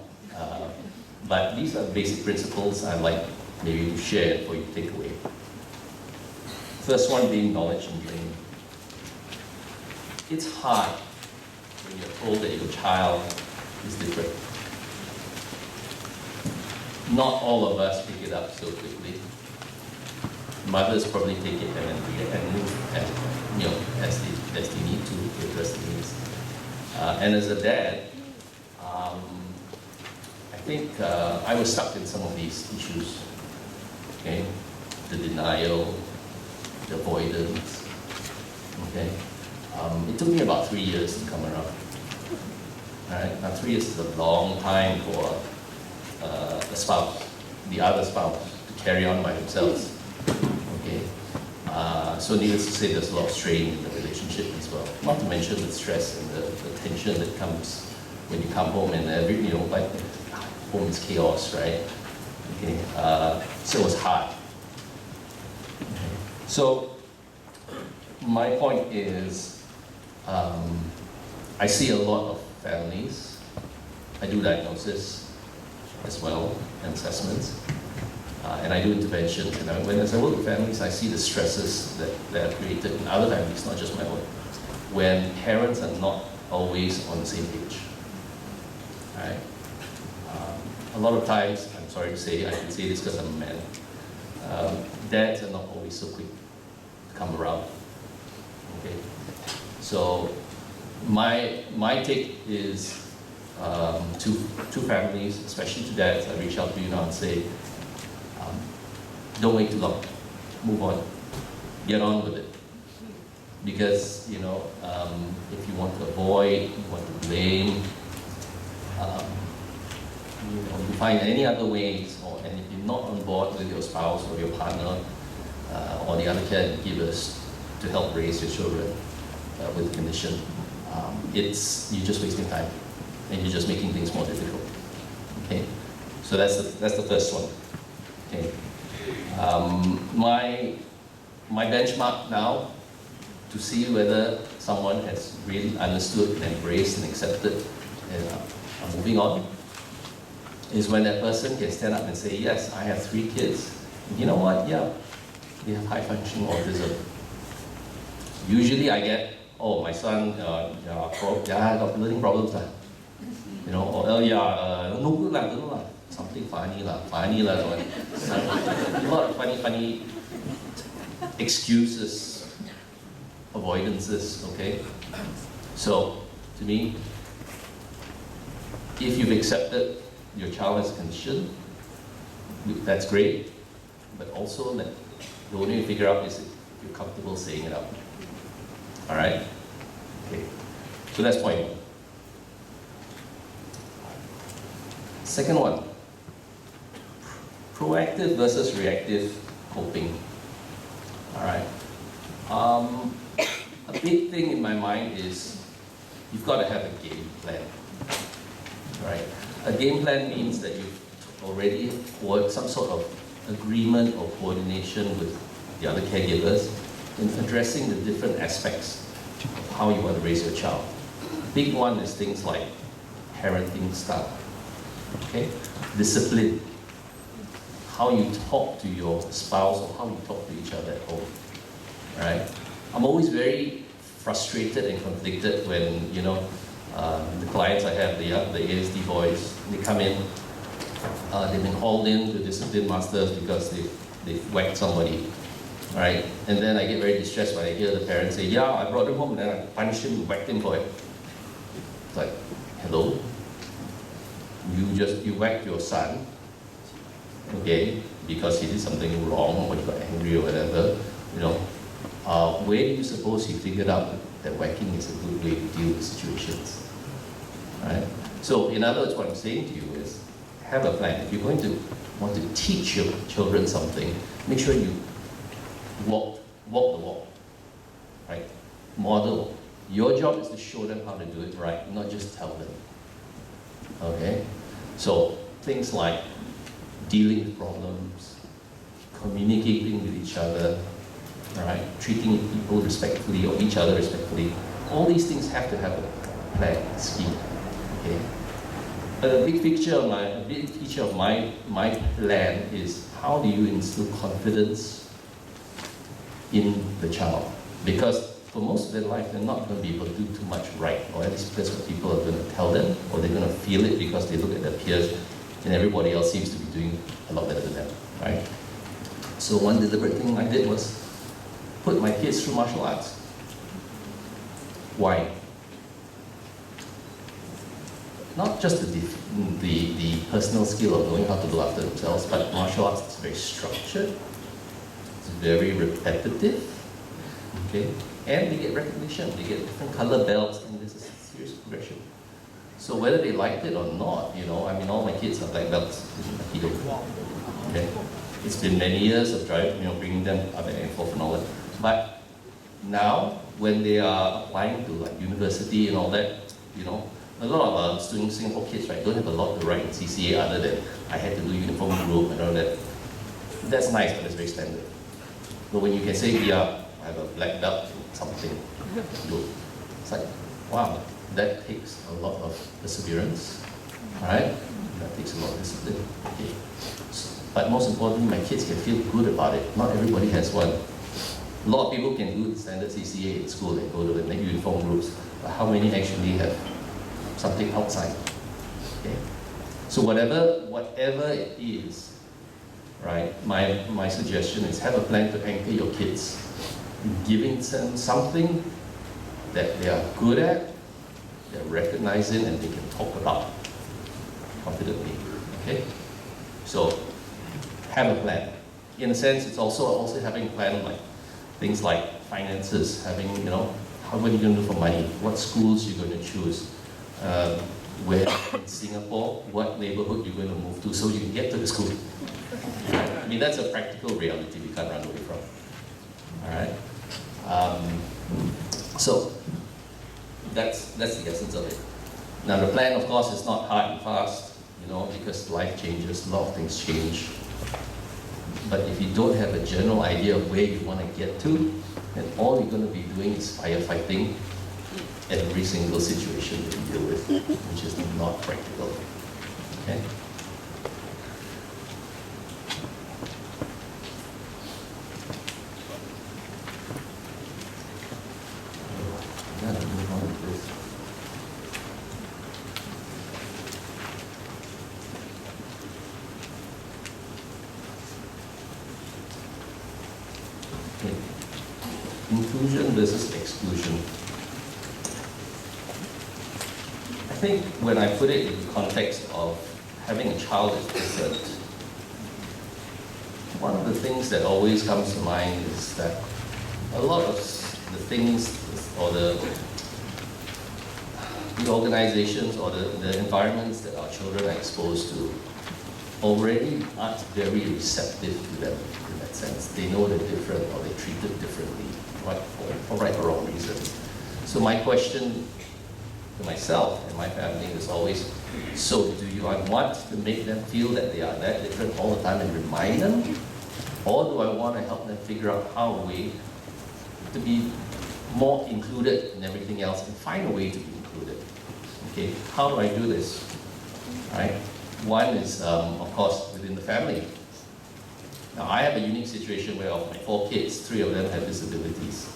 But these are basic principles I'd like maybe to share for you to take away. First one being knowledge and blame. It's hard when you're told that your child is different. Not all of us pick it up so quickly. Mothers probably take it and move as they need to address the needs. And as a dad, I think I was stuck in some of these issues. Okay, the denial, the avoidance. Okay, it took me about 3 years to come around. All right, now 3 years is a long time for a spouse, the other spouse, to carry on by themselves. Okay, so needless to say, there's a lot of strain in the relationship as well. Not to mention the stress and the tension that comes when you come home and home is chaos, right? Okay, so it was hard. Okay. So my point is, I see a lot of families. I do diagnosis as well, and assessments, and I do interventions. And as I work with families, I see the stresses that are created in other families, not just my own, when parents are not always on the same page. Right? A lot of times, I'm sorry to say, I can say this because I'm a man, dads are not always so quick to come around. Okay, so my take is, to families, especially to dads, I reach out to you now and say, don't wait too long, move on, get on with it. Because, if you want to avoid, you want to blame, you find any other ways, and if you're not on board with your spouse or your partner, or the other caregivers to help raise your children with the condition, you're just wasting time. And you're just making things more difficult. Okay, so that's the first one. Okay. My benchmark now to see whether someone has really understood and embraced and accepted and are moving on is when that person can stand up and say, yes, I have 3 kids. You know what? Yeah, they have high functioning autism. Usually I get, oh, my son, got learning problems. You know, or oh, no good lah, don't know lah. Something funny lah. A lot of funny excuses, avoidances, okay? So, to me, if you've accepted your child has a condition, that's great, but also that the only way to figure out is if you're comfortable saying it out. All right? Okay. So that's point 1. Second one, proactive versus reactive coping. All right. A big thing in my mind is you've got to have a game plan. Right? A game plan means that you've already worked some sort of agreement or coordination with the other caregivers in addressing the different aspects of how you want to raise your child. Big one is things like parenting style, okay? Discipline, how you talk to your spouse or how you talk to each other at home, right? I'm always very frustrated and conflicted when, you know, the clients I have, the ASD boys, they come in, they've been called in to discipline masters because they've whacked somebody, right? And then I get very distressed when I hear the parents say, yeah, I brought him home and then I punished him and whacked him for it. It's like, hello? You whacked your son, okay, because he did something wrong or he got angry or whatever, you know. Where do you suppose he figured out that whacking is a good way to deal with situations? Right? So, in other words, what I'm saying to you is, have a plan. If you're going to want to teach your children something, make sure you walk the walk, right? Model. Your job is to show them how to do it right, not just tell them. Okay? So, things like dealing with problems, communicating with each other, right? Treating people respectfully or each other respectfully. All these things have to have a plan, scheme. Okay? A big feature of my plan is how do you instill confidence in the child? Because for most of their life, they're not going to be able to do too much right, or at least that's what people are going to tell them, or they're going to feel it because they look at their peers and everybody else seems to be doing a lot better than them, right? So one deliberate thing I did was put my kids through martial arts. Why? Not just the personal skill of knowing how to look after themselves, but martial arts is very structured, it's very repetitive, okay? And they get recognition, they get different color belts, and this is a serious progression. So whether they liked it or not, you know, I mean, all my kids are black belts in Aikido. Okay? It's been many years of driving, you know, bringing them up and forth and all that. But now, when they are applying to like university and all that, you know, a lot of students, Singapore kids, right, don't have a lot to write in CCA other than I had to do uniform group and all that. That's nice, but it's very standard. But when you can say, yeah, I have a black belt in something, it's like, wow, that takes a lot of perseverance, right? That takes a lot of discipline. Okay. But most importantly, my kids can feel good about it. Not everybody has one. A lot of people can do the standard CCA in school and go to the uniform groups, but how many actually have something outside? Okay. So whatever it is, right? My suggestion is have a plan to anchor your kids, giving them something that they are good at, they're recognizing, and they can talk about confidently. Okay. So have a plan. In a sense, it's also having a plan like things like finances, having, you know, what are you going to do for money? What schools you're going to choose? Where in Singapore, what neighborhood you're going to move to so you can get to the school. I mean, that's a practical reality we can't run away from. All right? So that's the essence of it. Now the plan, of course, is not hard and fast, you know, because life changes, a lot of things change. But if you don't have a general idea of where you want to get to, then all you're going to be doing is firefighting every single situation that you deal with, which is not practical. Okay? Move on with this. Okay. Inclusion versus exclusion. I think when I put it in the context of having a child is different, one of the things that always comes to mind is that a lot of the things or the organizations or the environments that our children are exposed to already aren't very receptive to them in that sense. They know they're different or they're treated differently, right, for right or wrong reasons. So my question to myself and my family is always, so do I want to make them feel that they are that different all the time and remind them? Or do I want to help them figure out how a way to be more included in everything else and find a way to be included? Okay, how do I do this? Right? One is, of course, within the family. Now, I have a unique situation where of my 4 kids, 3 of them have disabilities.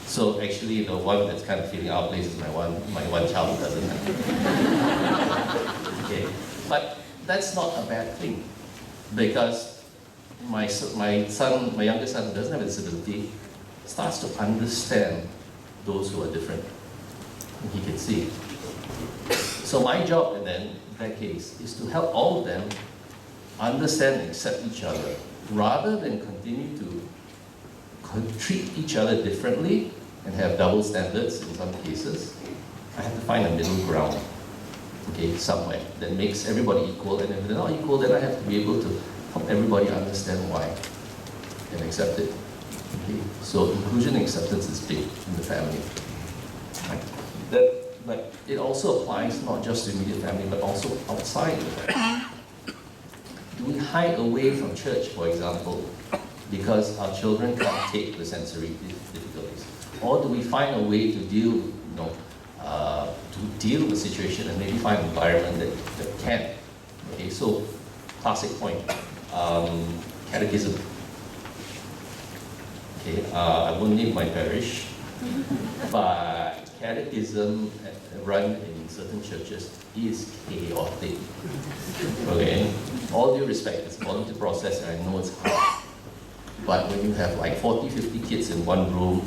So actually, the one that's kind of feeling out of place is my one child who doesn't have. Okay, but that's not a bad thing, because my youngest son who doesn't have a disability starts to understand those who are different. And he can see. So my job in that case is to help all of them understand and accept each other, rather than continue to treat each other differently and have double standards in some cases. I have to find a middle ground, okay, somewhere that makes everybody equal, and if they're not equal, then I have to be able to help everybody understand why and accept it. Okay? So inclusion and acceptance is big in the family. Right? But it also applies not just to immediate family, but also outside the family. Do we hide away from church, for example, because our children can't take the sensory difficulties? Or do we find a way to deal with the situation and maybe find an environment that can? Okay, so classic point, catechism. Okay, I won't name my parish, but catechism run in certain churches is chaotic. Okay, all due respect, it's a volunteer process and I know it's hard. But when you have like 40, 50 kids in one room,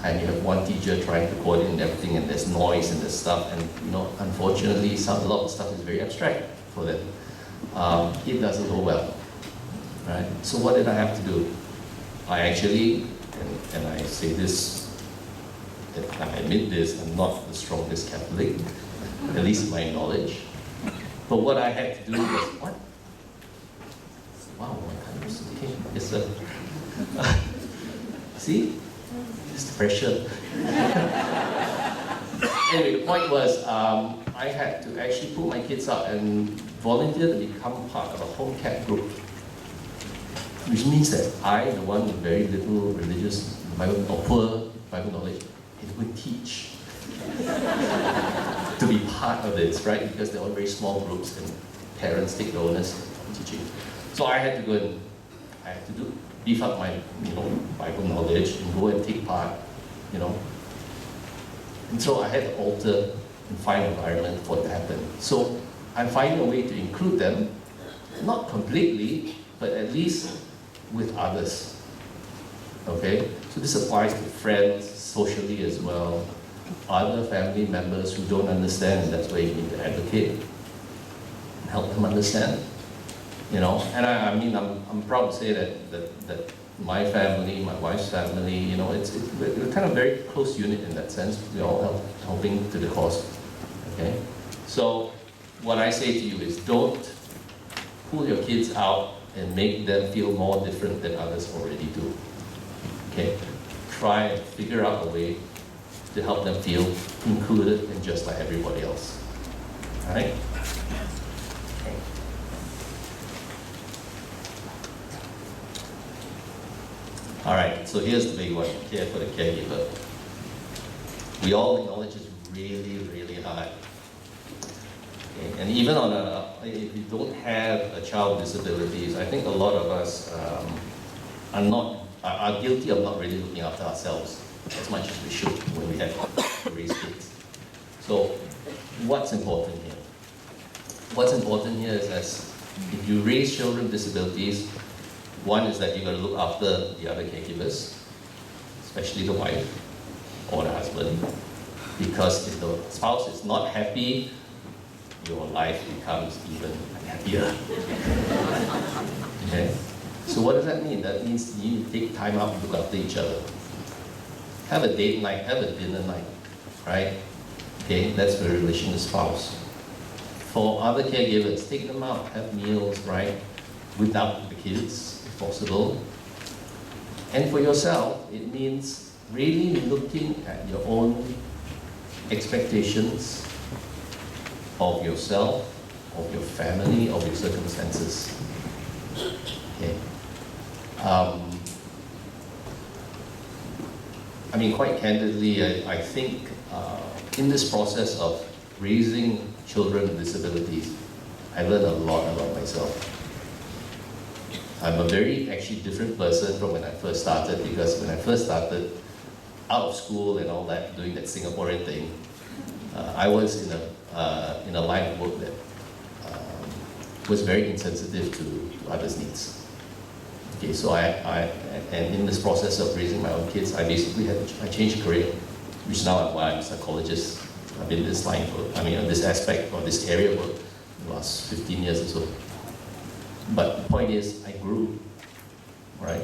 and you have one teacher trying to coordinate everything, and there's noise and there's stuff, and unfortunately, a lot of stuff is very abstract for them. It doesn't go well, right? So what did I have to do? I actually, and I say this, I admit this, I'm not the strongest Catholic, at least in my knowledge. But what I had to do was, what? Wow, my hand was okay. Yes, sir. See? It's the pressure. Anyway, the point was, I had to actually pull my kids out and volunteer to become part of a home cat group. Which means that I, the one with very little religious, or poor Bible knowledge, it would teach to be part of this, right? Because they're all very small groups and parents take the onus of teaching. So I had to go and beef up my Bible knowledge and go and take part, And so I had to alter and find an environment for it to happen. So I'm finding a way to include them, not completely, but at least with others. Okay? So this applies to friends, socially as well, other family members who don't understand, and that's where you need to advocate and help them understand. And I'm proud to say that my family, my wife's family, we're kind of a very close unit in that sense. We're all helping to the cause. Okay? So what I say to you is, don't pull your kids out and make them feel more different than others already do. Okay? Try and figure out a way to help them feel included and just like everybody else. All right? All right, so here's the big one, care for the caregiver. We all acknowledge it's really, really hard. Okay? And even on if you don't have a child with disabilities, I think a lot of us are guilty of not really looking after ourselves as much as we should when we have to raise kids. So what's important here? What's important here is that if you raise children with disabilities, one is that you've got to look after the other caregivers, especially the wife or the husband, because if the spouse is not happy, your life becomes even happier. Okay? So what does that mean? That means you need to take time out to look after each other. Have a date night, have a dinner night, right? Okay, that's for a relation to spouse. For other caregivers, take them out, have meals, right? Without the kids, if possible. And for yourself, it means really looking at your own expectations of yourself, of your family, of your circumstances. Okay. I mean, quite candidly, I think in this process of raising children with disabilities, I learned a lot about myself. I'm a very actually different person from when I first started, because when I first started out of school and all that, doing that Singaporean thing, I was in a line of work that was very insensitive to others' needs. Okay, so and in this process of raising my own kids, I basically I changed career, which now I'm a psychologist. I've been in this line this aspect or this area for the last 15 years or so. But the point is, I grew, right?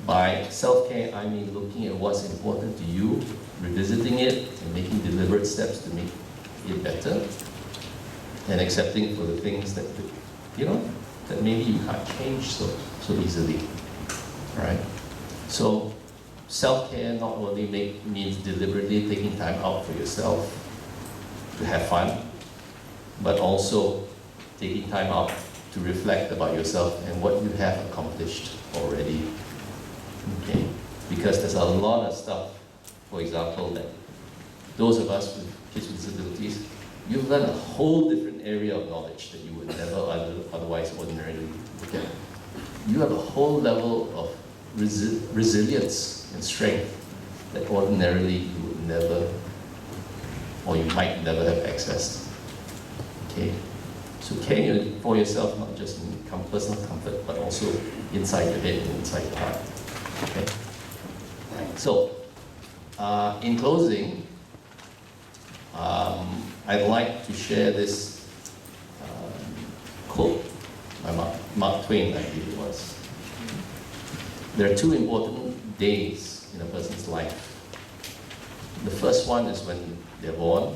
By self-care, I mean looking at what's important to you, revisiting it, and making deliberate steps to make it better, and accepting for the things that, that maybe you can't change so easily, right? So self-care not only means deliberately taking time out for yourself to have fun, but also taking time out to reflect about yourself and what you have accomplished already. Okay? Because there's a lot of stuff, for example, that those of us with kids with disabilities, you've learned a whole different area of knowledge that you would never otherwise ordinarily look at. You have a whole level of resilience and strength that ordinarily you would never, or you might never have accessed. Okay? So caring for yourself, not just in personal comfort, but also inside your head and inside your heart. Okay? Right. So, in closing, I'd like to share this quote by Mark Twain, I believe it was. There are two important days in a person's life. The first one is when they're born,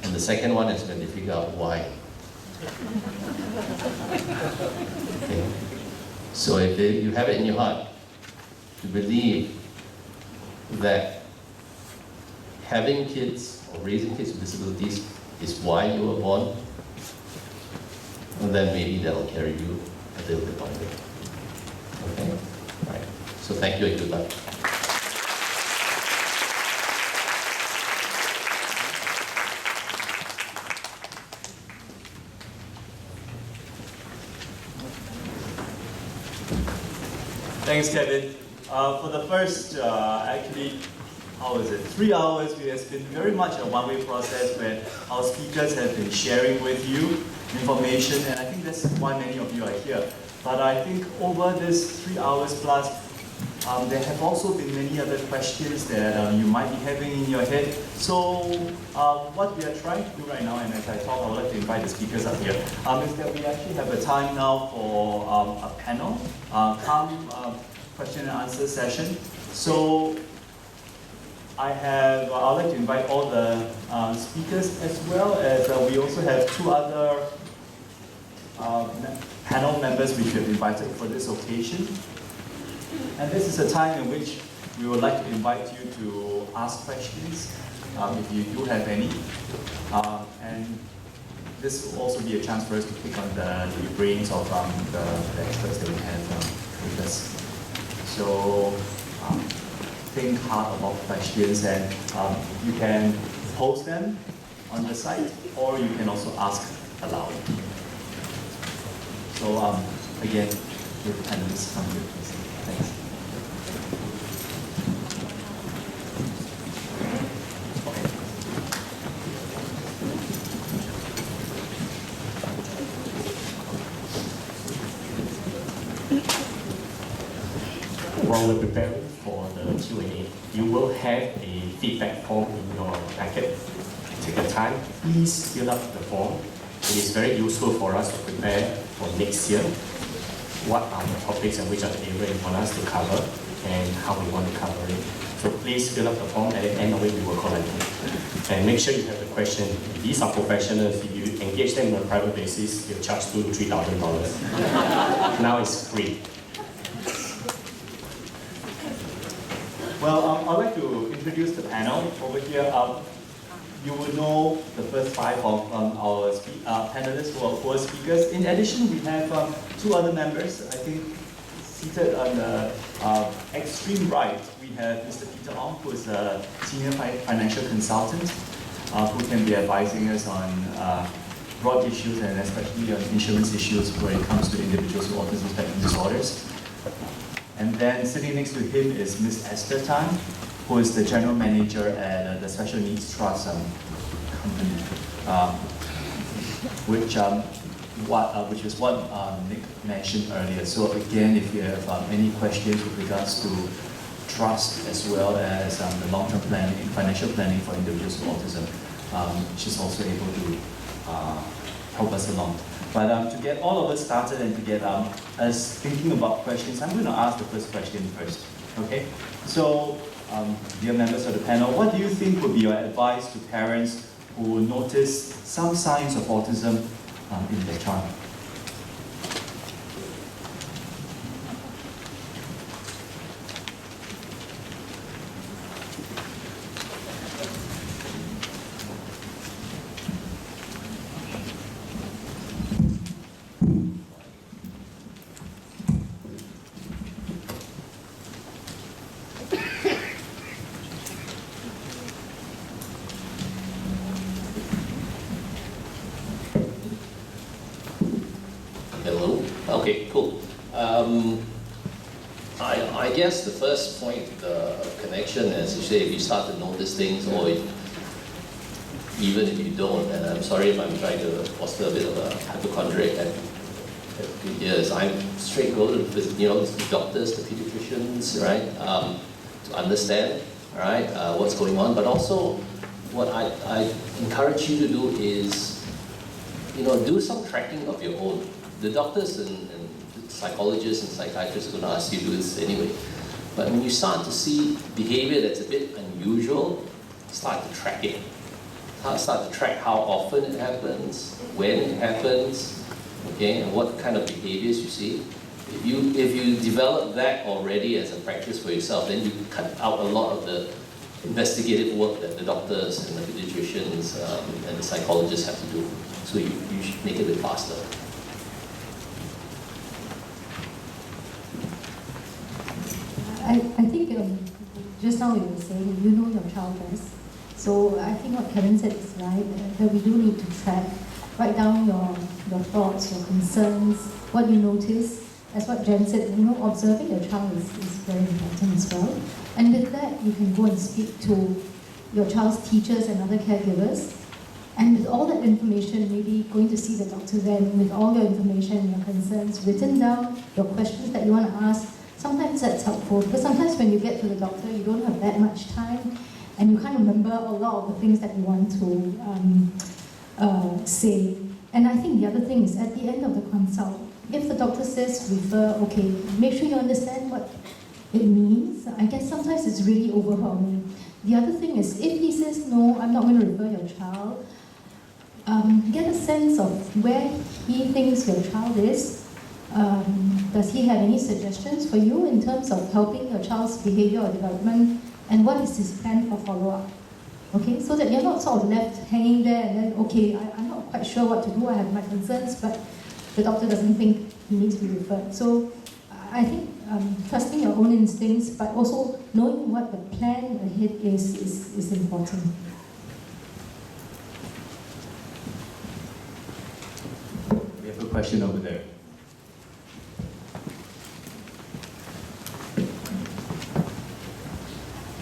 and the second one is when they figure out why. Okay? So if you have it in your heart to believe that having kids or raising kids with disabilities is why you were born, and then maybe that'll carry you a little bit longer. Okay? Right. So thank you and good luck. Thanks, Kevin. For the first, 3 hours, it has been very much a one-way process where our speakers have been sharing with you information, and I think that's why many of you are here. But I think over this 3 hours plus, there have also been many other questions that you might be having in your head. So what we are trying to do right now, and as I talk, I would like to invite the speakers up here, is that we actually have a time now for a panel, question and answer session. So I'd like to invite all the speakers, as well as we also have two other panel members which we have invited for this occasion. And this is a time in which we would like to invite you to ask questions, if you do have any. And this will also be a chance for us to pick on the brains of the experts that we have with us. So think hard about questions, and you can post them on the site, or you can also ask aloud. So again, with the panelists come here, please. Thanks. While we're preparing for the Q&A, you will have a feedback form in your packet. Take your time, please fill up the form. It is very useful for us to prepare for next year. What are the topics and which are the areas you want us to cover and how we want to cover it. So please fill up the form. At the end of it, we will collect it. And make sure you have the question. These are professionals. If you engage them on a private basis, you'll charge $2,000 to $3,000. Now it's free. Well, I'd like to introduce the panel over here. You will know the first 5 of our panelists who are speakers. In addition, we have 2 other members. I think seated on the extreme right, we have Mr. Peter Ong, who is a senior financial consultant, who can be advising us on broad issues and especially on insurance issues when it comes to individuals with autism spectrum disorders. And then sitting next to him is Ms. Esther Tan, who is the general manager at the Special Needs Trust company, which is what Nick mentioned earlier. So again, if you have any questions with regards to trust as well as the long-term planning, financial planning for individuals with autism, she's also able to help us along. But to get all of us started and to get us thinking about questions, I'm going to ask the first question first. Okay? So, dear members of the panel, what do you think would be your advice to parents who notice some signs of autism in their child? Hello. Okay, cool. I guess the first point of connection, as you say, if you start to notice things, or even if you don't, and I'm sorry if I'm trying to foster a bit of a hypochondriac at good years, I'm straight go to the doctors, the pediatricians, right, to understand, right, what's going on. But also, what I encourage you to do is, do some tracking of your own. The doctors and psychologists and psychiatrists are going to ask you to do this anyway. But when you start to see behavior that's a bit unusual, start to track it. Start to track how often it happens, when it happens, okay, and what kind of behaviors you see. If you develop that already as a practice for yourself, then you cut out a lot of the investigative work that the doctors and the pediatricians and the psychologists have to do. So you should make it a bit faster. I think just now you were saying, you know your child best. So I think what Kevin said is right, that we do need to track, write down your thoughts, your concerns, what you notice. As what Jen said, observing your child is very important as well. And with that, you can go and speak to your child's teachers and other caregivers. And with all that information, maybe going to see the doctor then, with all your information, your concerns written down, your questions that you want to ask, sometimes that's helpful, because sometimes when you get to the doctor, you don't have that much time, and you can't remember a lot of the things that you want to say. And I think the other thing is, at the end of the consult, if the doctor says refer, okay, make sure you understand what it means. I guess sometimes it's really overwhelming. The other thing is, if he says, no, I'm not going to refer your child, get a sense of where he thinks your child is. Does he have any suggestions for you in terms of helping your child's behavior or development, and what is his plan for follow-up? Okay, so that you're not sort of left hanging there and then, okay, I'm not quite sure what to do, I have my concerns, but the doctor doesn't think he needs to be referred. So I think trusting your own instincts, but also knowing what the plan ahead is important. We have a question over there.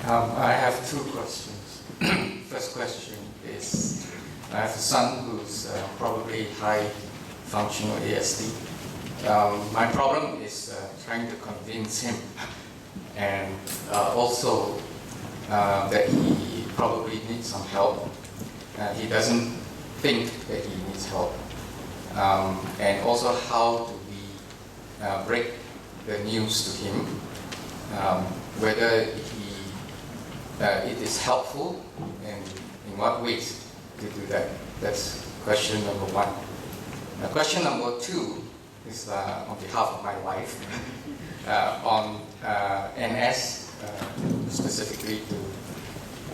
I have two questions. First question is, I have a son who's probably high functional ASD. My problem is trying to convince him and also that he probably needs some help. He doesn't think that he needs help. And also how do we break the news to him, whether it is helpful and in what ways to do that. That's question number one. Question number two is on behalf of my wife on NS, specifically to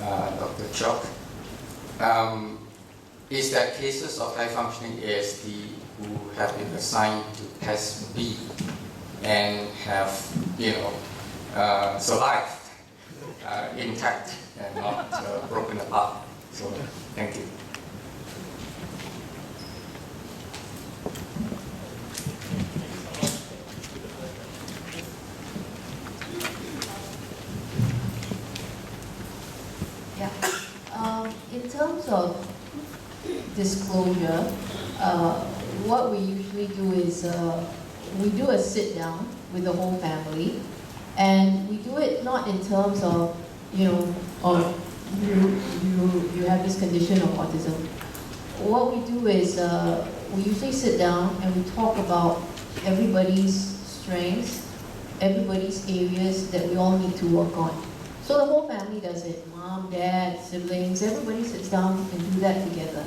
Dr. Chok. Is there cases of high-functioning ASD who have been assigned to test B and have, survived intact and not broken apart? So, thank you. Yeah. In terms of disclosure, what we usually do is we do a sit down with the whole family, and we do it not in terms of, you have this condition of autism. What we do is we usually sit down and we talk about everybody's strengths, everybody's areas that we all need to work on. So the whole family does it. Mom, dad, siblings, everybody sits down and do that together.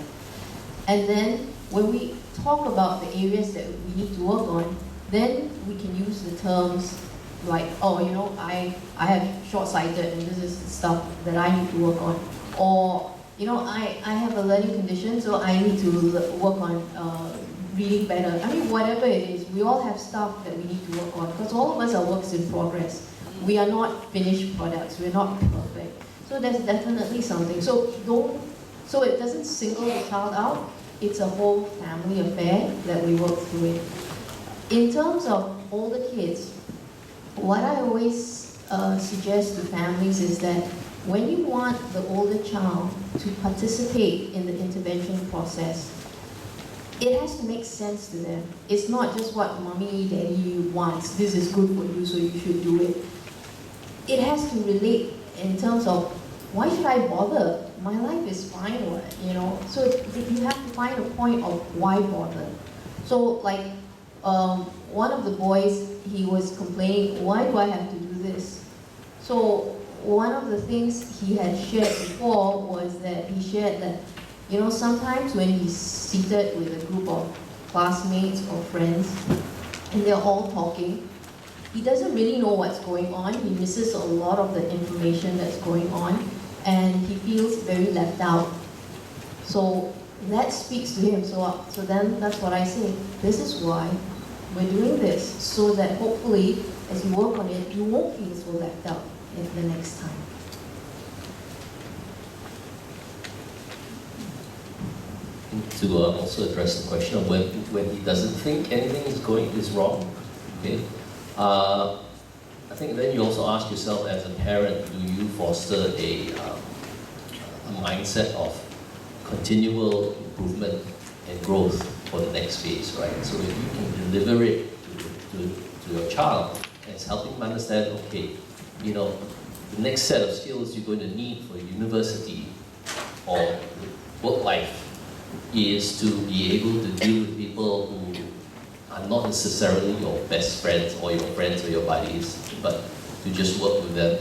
And then when we talk about the areas that we need to work on, then we can use the terms like, oh, I have short-sighted and this is stuff that I need to work on. Or, I have a learning condition, so I need to work on reading better. I mean, whatever it is, we all have stuff that we need to work on, because all of us are works in progress. We are not finished products, we're not perfect. So there's definitely something. So it doesn't single the child out, it's a whole family affair that we work through it. In terms of older kids, what I always suggest to families is that when you want the older child to participate in the intervention process, it has to make sense to them. It's not just what mommy, daddy wants. This is good for you, so you should do it. It has to relate in terms of, why should I bother? My life is fine, So you have to find a point of why bother. So like, one of the boys, he was complaining, why do I have to do this? So one of the things he had shared before was that he shared that, sometimes when he's seated with a group of classmates or friends, and they're all talking, he doesn't really know what's going on. He misses a lot of the information that's going on, and he feels very left out. So that speaks to him. So then that's what I say. This is why we're doing this, so that hopefully, as you work on it, you won't feel so left out the next time. To also address the question of when he doesn't think anything is wrong, okay? I think then you also ask yourself as a parent, do you foster a mindset of continual improvement and growth for the next phase, right? So if you can deliver it to your child, and it's helping them understand, okay, the next set of skills you're going to need for university or work life is to be able to deal with people who are not necessarily your best friends or your friends or your buddies, but to just work with them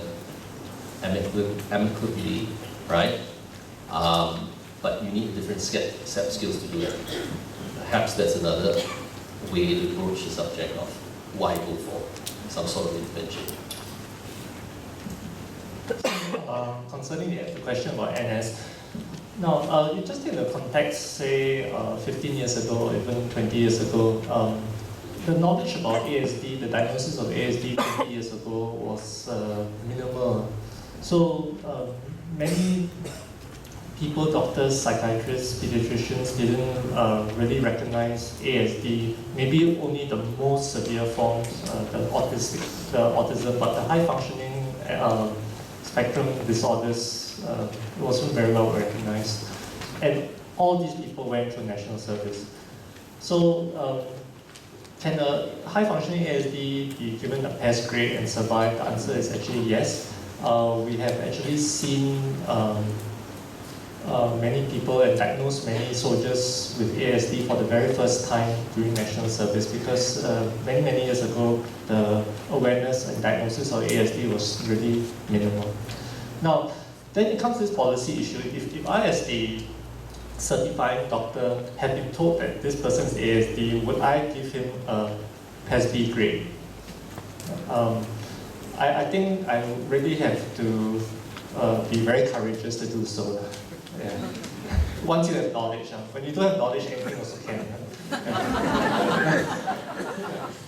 amicably, right? But you need a different set of skills to do that. Perhaps that's another way to approach the subject of why go for some sort of intervention. Concerning the question about NS, now you just take the context, say 15 years ago, even 20 years ago, the knowledge about ASD, the diagnosis of ASD 20 years ago was minimal. So many people, doctors, psychiatrists, pediatricians didn't really recognize ASD. Maybe only the most severe forms, the autism, but the high functioning spectrum disorders wasn't very well recognized. And all these people went to national service. So can a high functioning ASD be given a PASS grade and survive? The answer is actually yes. We have actually seen many people and diagnosed many soldiers with ASD for the very first time during national service, because many years ago the awareness and diagnosis of ASD was really minimal. Now, then it comes to this policy issue. If I, as a certified doctor, have been told that this person is ASD, would I give him a PASS B grade? I think I really have to be very courageous to do so. Yeah. Once you have knowledge, when you don't have knowledge, anything also can.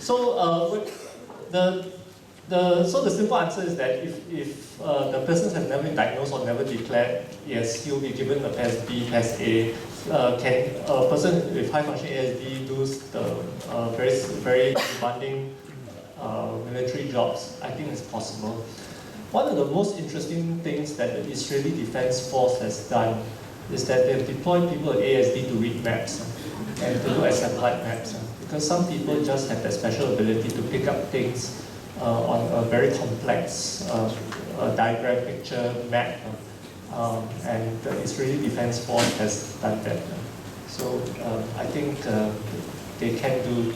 So so the simple answer is that if the person has never been diagnosed or never declared, yes, he will be given a PASS B, PASS A. Can a person with high functioning ASD do the very demanding military jobs? I think it's possible. One of the most interesting things that the Israeli Defense Force has done is that they've deployed people with ASD to read maps and to look at satellite maps, because some people just have that special ability to pick up things on a very complex diagram, picture, map, and the Israeli Defense Force has done that. So I think they can do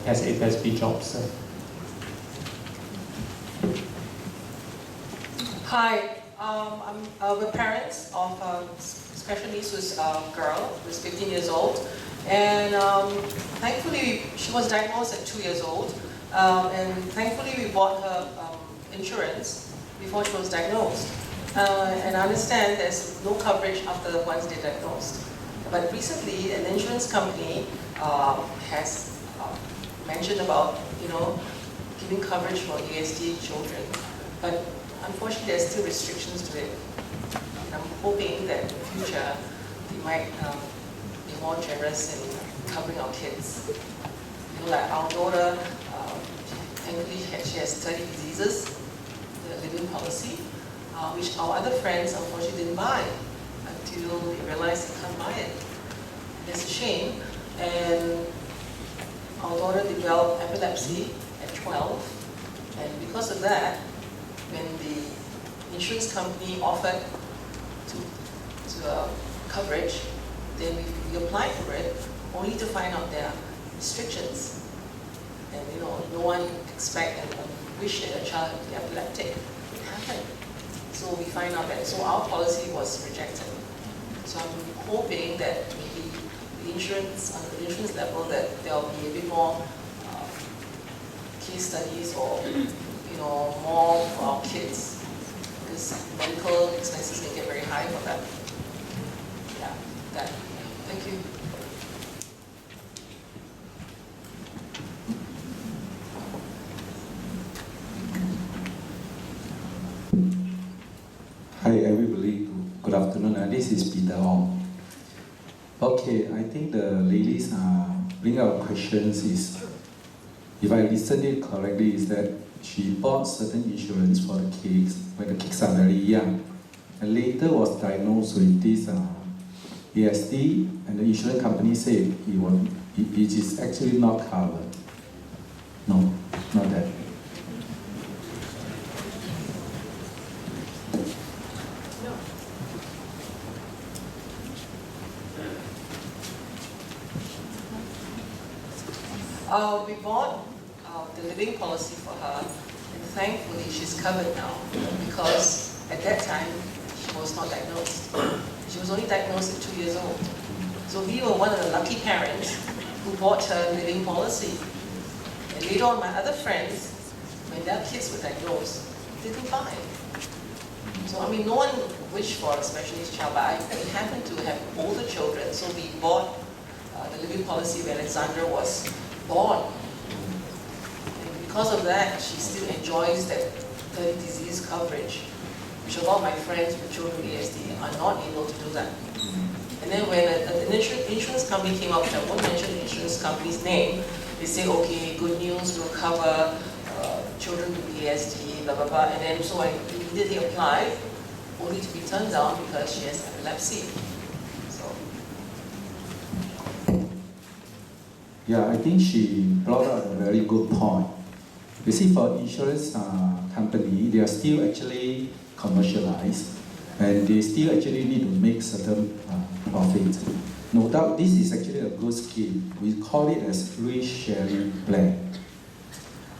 PASS A, PASS B jobs. Hi, we're parents of a special needs girl who's 15 years old, and thankfully she was diagnosed at 2 years old, and thankfully we bought her insurance before she was diagnosed. And I understand there's no coverage after once they're diagnosed. But recently, an insurance company has mentioned about giving coverage for ASD children, but unfortunately, there's still restrictions to it. And I'm hoping that in the future, they might be more generous in covering our kids. Like our daughter, thankfully, she has 30 diseases, the living policy, which our other friends unfortunately didn't buy until they realized they can't buy it. And it's a shame. And our daughter developed epilepsy at 12, and because of that, when the insurance company offered to coverage, then we applied for it, only to find out there are restrictions. And no one expect and wish that a child would be epileptic. It happened. So we find out that, so our policy was rejected. So I'm hoping that maybe the insurance, on the insurance level, that there'll be a bit more case studies or more for our kids, because medical expenses may get very high for that. Yeah, that. Thank you. Hi everybody, good afternoon. This is Peter Ong. Okay, I think the ladies bring out questions is, if I listened it correctly, is that she bought certain insurance for the kids when the kids are very young, and later was diagnosed with this ASD, and the insurance company said it is actually not covered. No, not that. We bought the living policy for her, and thankfully she's covered now, because at that time she was not diagnosed. She was only diagnosed at 2 years old. So we were one of the lucky parents who bought her living policy. And later on, my other friends, when their kids were diagnosed, they didn't buy it. So I mean, no one wished for a special needs child, but we happened to have older children, so we bought the living policy when Alexandra was born. because of that, she still enjoys that early disease coverage, which a lot of my friends with children with ASD are not able to do that. And then when an insurance company came up, I won't mention the insurance company's name, they say, okay, good news, we'll cover children with ASD, blah, blah, blah. And then so I immediately applied, only to be turned down because she has epilepsy. So. Yeah, I think she brought up a very good point. You see, for insurance company, they are still actually commercialized, and they still actually need to make certain profits. No doubt, this is actually a good scheme. We call it as risk sharing plan.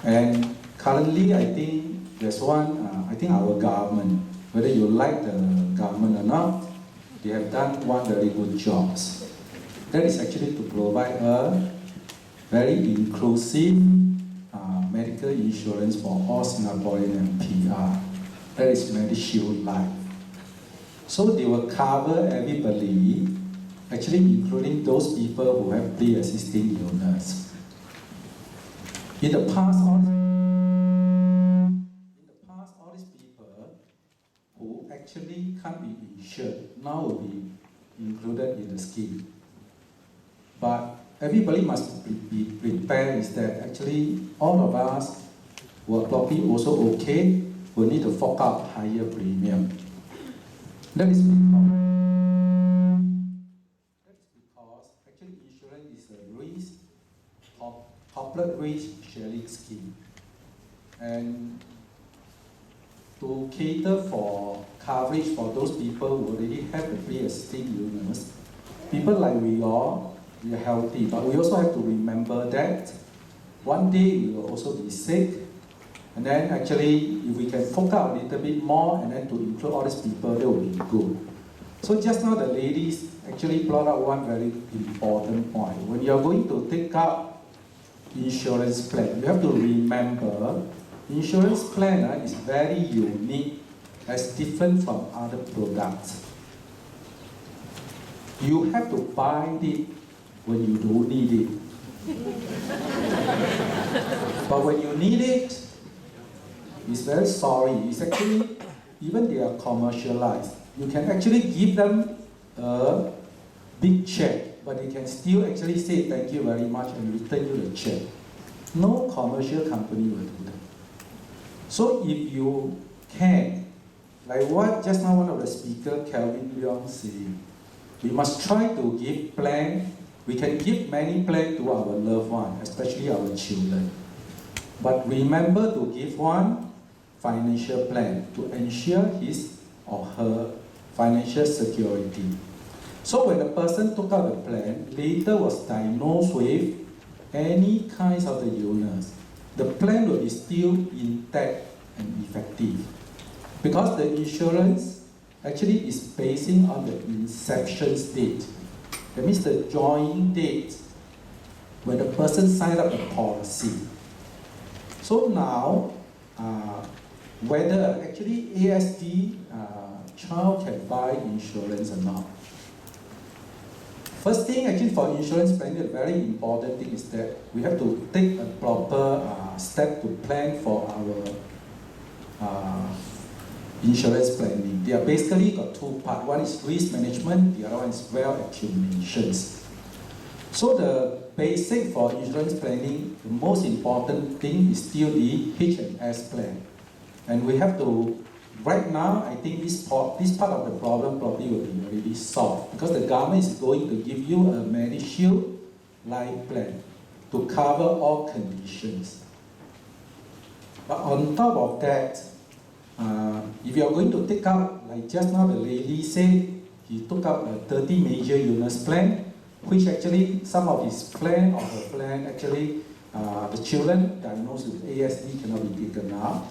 And currently, I think there's one. I think our government, whether you like the government or not, they have done one very good job. That is actually to provide a very inclusive medical insurance for all Singaporean and PR. That is MediShield Life. So they will cover everybody, actually including those people who have pre-existing illness. In the past, all these people who actually can't be insured now will be included in the scheme. But everybody must be prepared is that actually all of us will probably also okay, will need to fork out higher premium. That is because actually insurance is a risk, corporate risk sharing scheme. And to cater for coverage for those people who already have the pre-existing illness, people like we are healthy, but we also have to remember that one day we will also be sick, and then actually if we can fork out a little bit more and then to include all these people, that will be good. So just now the ladies actually brought up one very important point. When you are going to take up insurance plan, you have to remember insurance plan is very unique, as different from other products. You have to buy it when you don't need it. But when you need it, it's very sorry. It's actually, even they are commercialized, you can actually give them a big check, but they can still actually say thank you very much and return you the check. No commercial company will do that. So if you can, like what just now one of the speakers, Kelvin Leong, said, we must try to give plan. We can give many plans to our loved ones, especially our children. But remember to give one financial plan to ensure his or her financial security. So when a person took out the plan, later was diagnosed with any kinds of the illness, the plan will be still intact and effective. Because the insurance actually is basing on the inception date. That means the joining date when the person signed up the policy. So now, whether actually ASD child can buy insurance or not. First thing actually for insurance planning, a very important thing is that we have to take a proper step to plan for our insurance planning. They are basically got two parts. One is risk management, the other one is wealth accumulations. So the basic for insurance planning, the most important thing is still the H&S plan. And we have to, right now, I think this part of the problem probably will be already solved, because the government is going to give you a MediShield life plan to cover all conditions. But on top of that, if you are going to take out, like just now the lady said, he took out a 30 major illness plan, which actually some of his plan or her plan, actually the children diagnosed with ASD cannot be taken out.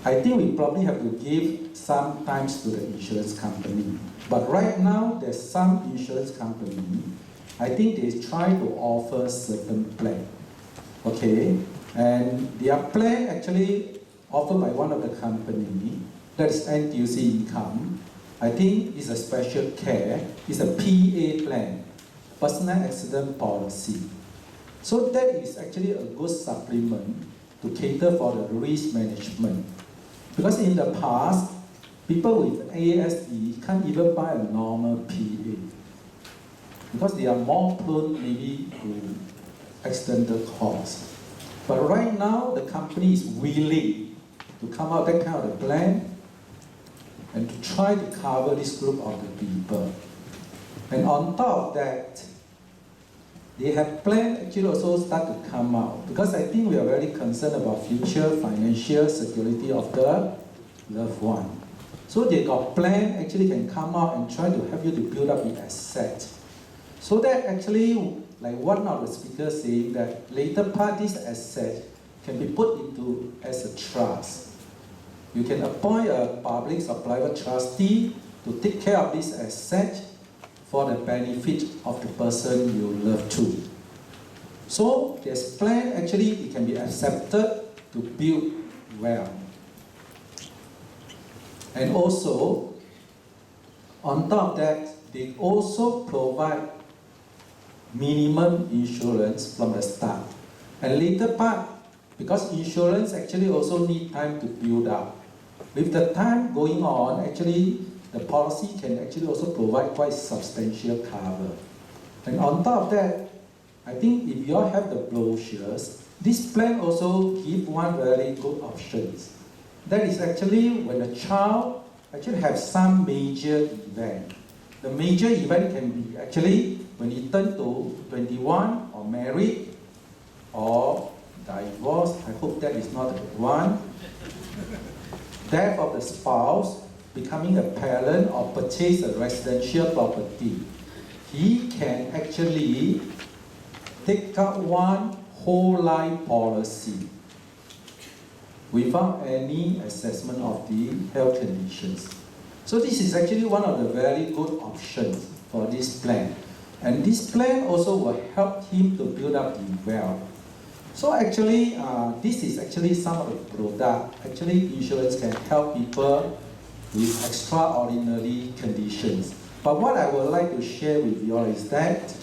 I think we probably have to give some time to the insurance company. But right now, there's some insurance company, I think they try to offer certain plan. Okay, and their plan actually offered by one of the company, that is NTUC Income. I think it's a special care, it's a PA plan, personal accident policy. So that is actually a good supplement to cater for the risk management. Because in the past, people with ASD can't even buy a normal PA because they are more prone maybe to accidental cause. But right now, the company is willing to come out that kind of a plan and to try to cover this group of the people. And on top of that, they have plans actually also start to come out, because I think we are very concerned about future financial security of the loved one. So they got plan actually can come out and try to help you to build up the asset. So that actually, like one of the speakers saying that later part this asset can be put into as a trust. You can appoint a public or private trustee to take care of this asset for the benefit of the person you love too. So this plan actually it can be accepted to build wealth. And also, on top of that, they also provide minimum insurance from the start. And later part, because insurance actually also need time to build up. With the time going on, actually, the policy can actually also provide quite substantial cover. And on top of that, I think if you all have the brochures, this plan also give one very good options. That is actually when a child actually have some major event. The major event can be actually when he turn to 21 or married or divorced. I hope that is not the one. Death of the spouse, becoming a parent, or purchase a residential property. He can actually take out one whole life policy without any assessment of the health conditions. So this is actually one of the very good options for this plan. And this plan also will help him to build up the wealth. So actually, this is actually some of the product. Actually, insurance can help people with extraordinary conditions. But what I would like to share with you all is that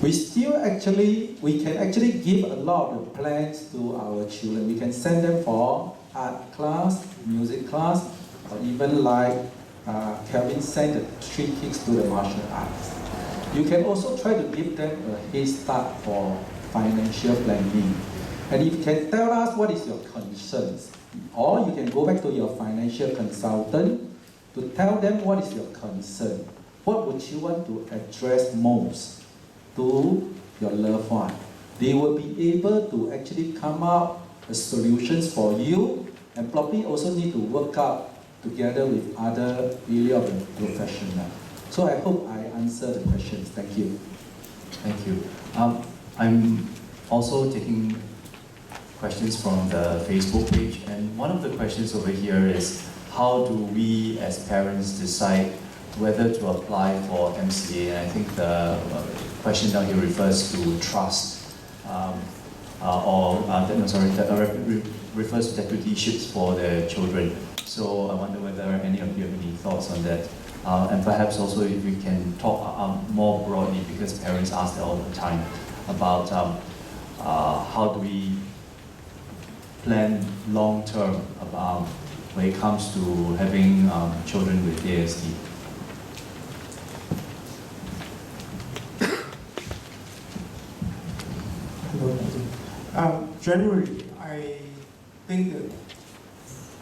we can actually give a lot of plans to our children. We can send them for art class, music class, or even like Kelvin sent the 3 kids to the martial arts. You can also try to give them a head start for financial planning. And if you can tell us what is your concerns, or you can go back to your financial consultant to tell them what is your concern. What would you want to address most to your loved one? They will be able to actually come up with solutions for you, and probably also need to work out together with other area of the professional. So I hope I answered the questions. Thank you. Thank you. I'm also taking questions from the Facebook page, and one of the questions over here is, how do we as parents decide whether to apply for MCA? And I think the question down here refers to trust, refers to deputyships for the children. So I wonder whether any of you have any thoughts on that. And perhaps also if we can talk more broadly, because parents ask that all the time, about how do we plan long term about when it comes to having children with ASD. Generally, I think that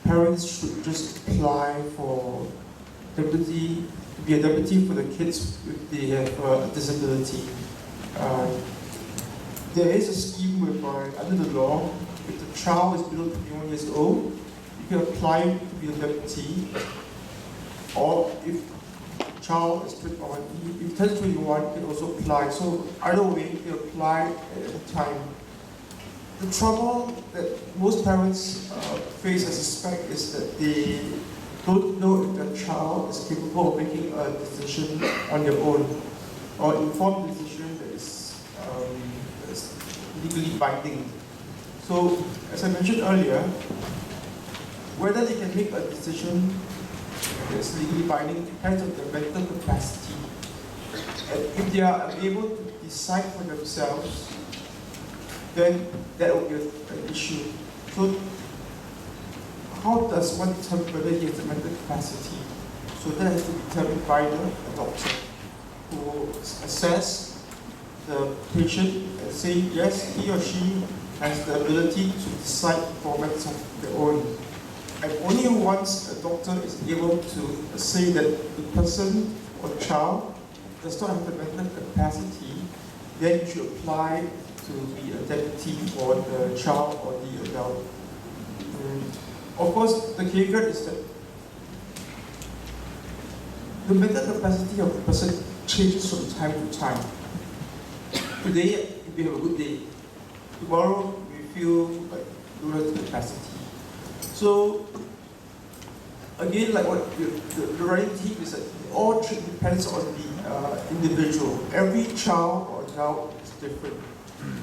parents should just apply for deputy, to be a deputy for the kids if they have a disability. There is a scheme whereby, under the law, if the child is below 21 years old, you can apply to be a deputy, or if the child is 21, if he turns 21, you can also apply. So either way, you can apply at any time. The trouble that most parents face, I suspect, is that they don't know if their child is capable of making a decision on their own, or informed decision that is legally binding. So, as I mentioned earlier, whether they can make a decision that is legally binding depends on their mental capacity. And if they are unable to decide for themselves, then that will be an issue. So how does one determine whether he has the mental capacity? So that has to be determined by the doctor, who will assess the patient and say, yes, he or she has the ability to decide for matters of their own. And only once a doctor is able to say that the person or child does not have the mental capacity, then you should apply to be a deputy for the child or the adult. Of course, the caveat is that the mental capacity of the person changes from time to time. Today, we have a good day. Tomorrow, we feel like we don't have the capacity. So, again, like what the writing team is that it all depends on the individual. Every child or adult is different.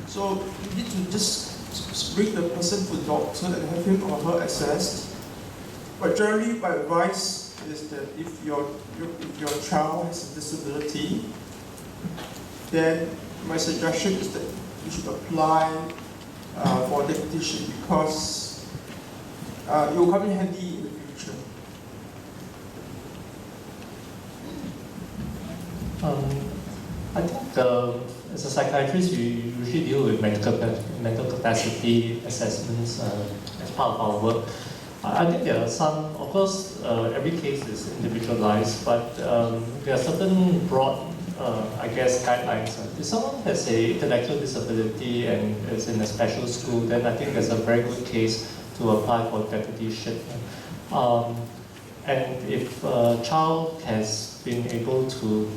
So, you need to just bring the person to the doctor and have him or her assessed. But generally, my advice is that if your child has a disability, then my suggestion is that you should apply for the petition, because it will come in handy in the future. I think as a psychiatrist, we usually deal with mental capacity assessments as part of our work. I think there are some, of course, every case is individualized, but there are certain broad, I guess, guidelines. If someone has an intellectual disability and is in a special school, then I think there's a very good case to apply for deputyship. And if a child has been able to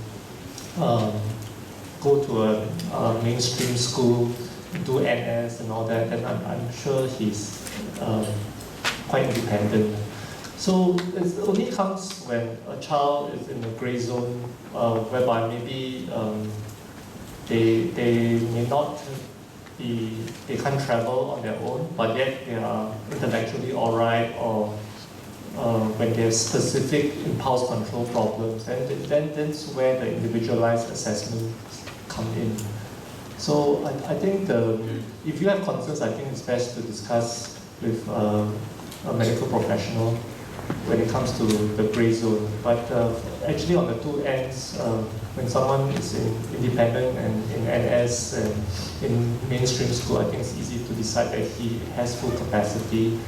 go to a mainstream school, do NS and all that, then I'm sure he's quite independent. So it only comes when a child is in a gray zone, whereby maybe they may not be, they can't travel on their own, but yet they are intellectually all right, or when they have specific impulse control problems, then that's where the individualized assessment come in. So I think if you have concerns, I think it's best to discuss with a medical professional when it comes to the gray zone. But actually on the two ends, when someone is independent and in NS and in mainstream school, I think it's easy to decide that he has full capacity.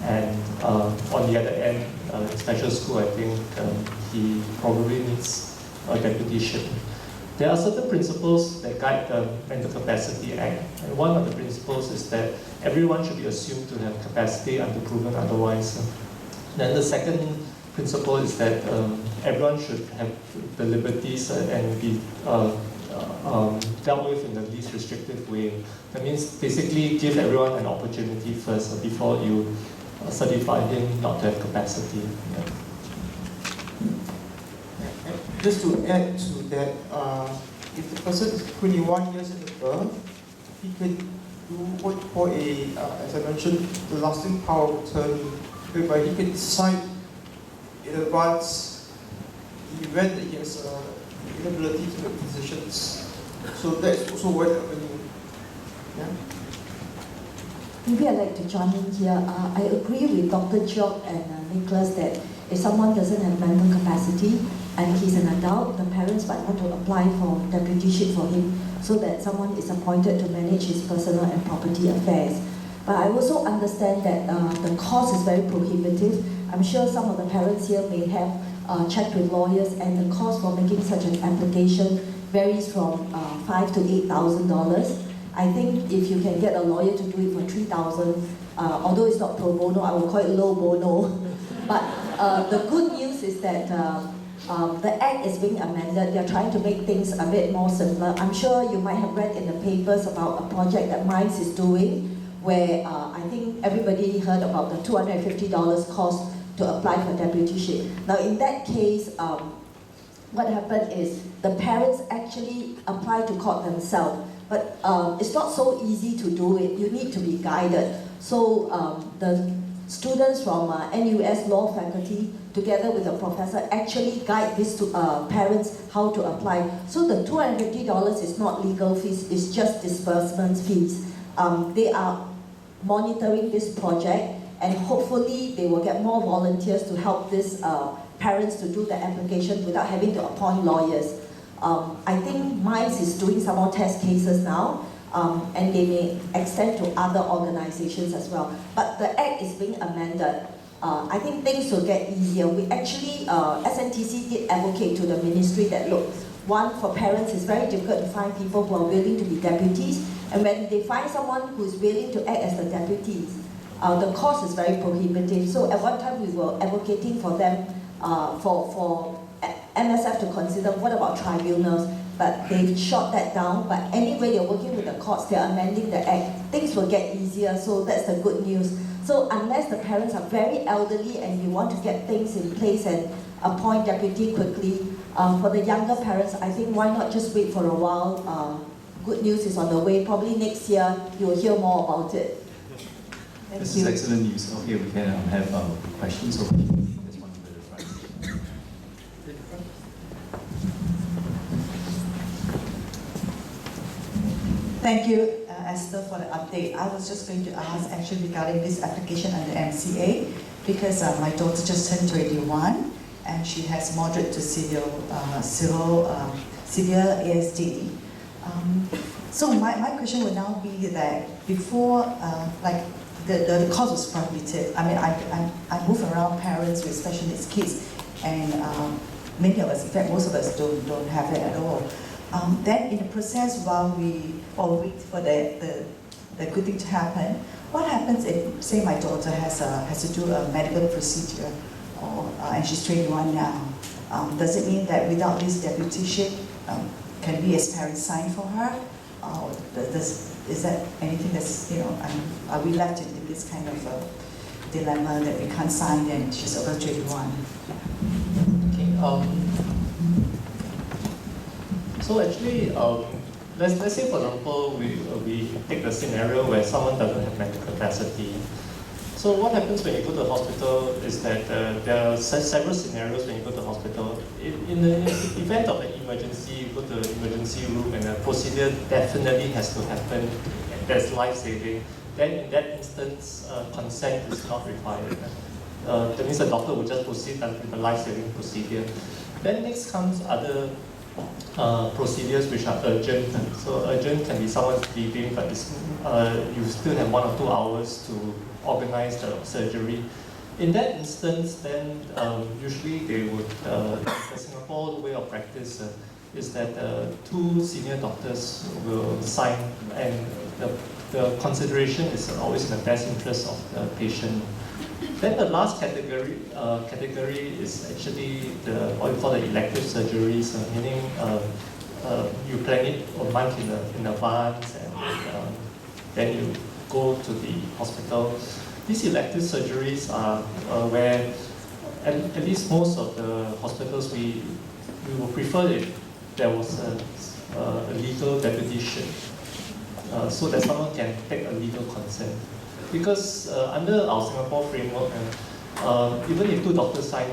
And on the other end, special school, I think he probably needs a deputyship. There are certain principles that guide the Mental Capacity Act, and one of the principles is that everyone should be assumed to have capacity until proven otherwise. Then the second principle is that everyone should have the liberties and be dealt with in the least restrictive way. That means basically give everyone an opportunity first before you certify him not to have capacity. Yeah. Just to add to that, if the person is 21 years and above, he can do what we call as I mentioned, the lasting power of attorney, whereby he can decide in advance the event that he has inability to make decisions. So that's also one avenue. Yeah? Maybe I'd like to join in here. I agree with Dr. Jock and Nicholas that if someone doesn't have mental capacity and he's an adult, the parents might want to apply for deputyship for him so that someone is appointed to manage his personal and property affairs. But I also understand that the cost is very prohibitive. I'm sure some of the parents here may have checked with lawyers, and the cost for making such an application varies from $5,000 to $8,000. I think if you can get a lawyer to do it for $3,000, although it's not pro bono, I will call it low bono. But the good news is that the Act is being amended. They're trying to make things a bit more simpler. I'm sure you might have read in the papers about a project that Minds is doing, where I think everybody heard about the $250 cost to apply for deputyship. Now in that case, what happened is the parents actually apply to court themselves. But it's not so easy to do it. You need to be guided. So the students from NUS law faculty together with the professor, actually guide this to parents how to apply. So the $250 is not legal fees, it's just disbursement fees. They are monitoring this project, and hopefully they will get more volunteers to help these parents to do the application without having to appoint lawyers. I think MINDS is doing some more test cases now, and they may extend to other organizations as well. But the Act is being amended. I think things will get easier. We actually, SNTC did advocate to the ministry that, look, one, for parents, it's very difficult to find people who are willing to be deputies, and when they find someone who is willing to act as the deputies, the cost is very prohibitive. So at one time we were advocating for them, for MSF to consider what about tribunals, but they've shot that down. But anyway, they're working with the courts, they're amending the Act. Things will get easier, so that's the good news. So unless the parents are very elderly and you want to get things in place and appoint deputy quickly, for the younger parents, I think why not just wait for a while. Good news is on the way. Probably next year you'll hear more about it. Thank This you. is excellent news. Okay, we can have questions over here. There's one over the front. Thank you, Esther, for the update. I was just going to ask actually regarding this application under MCA, because my daughter just turned 21 and she has moderate to severe ASD. So my question would now be that before, like the cost was prohibitive. I mean, I move around parents with special needs kids, and many of us, in fact, most of us don't have it at all. Then in the process, while we wait for the good thing to happen, what happens if, say, my daughter has to do a medical procedure, and she's 21 now? Does it mean that without this deputyship, can we as parents sign for her? Or is that anything that's, are we left in this kind of dilemma that we can't sign and she's over 21? Okay. So actually, let's say for example, we take the scenario where someone doesn't have mental capacity. So what happens when you go to the hospital is that there are several scenarios when you go to the hospital. In the event of an emergency, you go to the emergency room and a procedure definitely has to happen that's life-saving. Then in that instance, consent is not required. That means the doctor will just proceed with the life-saving procedure. Then next comes other procedures which are urgent. So urgent can be someone's leaving, but you still have 1 or 2 hours to organize the surgery. In that instance, then usually they would, the Singapore way of practice is that 2 senior doctors will sign, and the consideration is always in the best interest of the patient. Then the last category is actually what we call the elective surgeries, meaning you plan it a month in advance, and then you go to the hospital. These elective surgeries are where, at least most of the hospitals, we will prefer if there was a legal deputyship, so that someone can take a legal consent. Because under our Singapore framework, even if 2 doctors sign,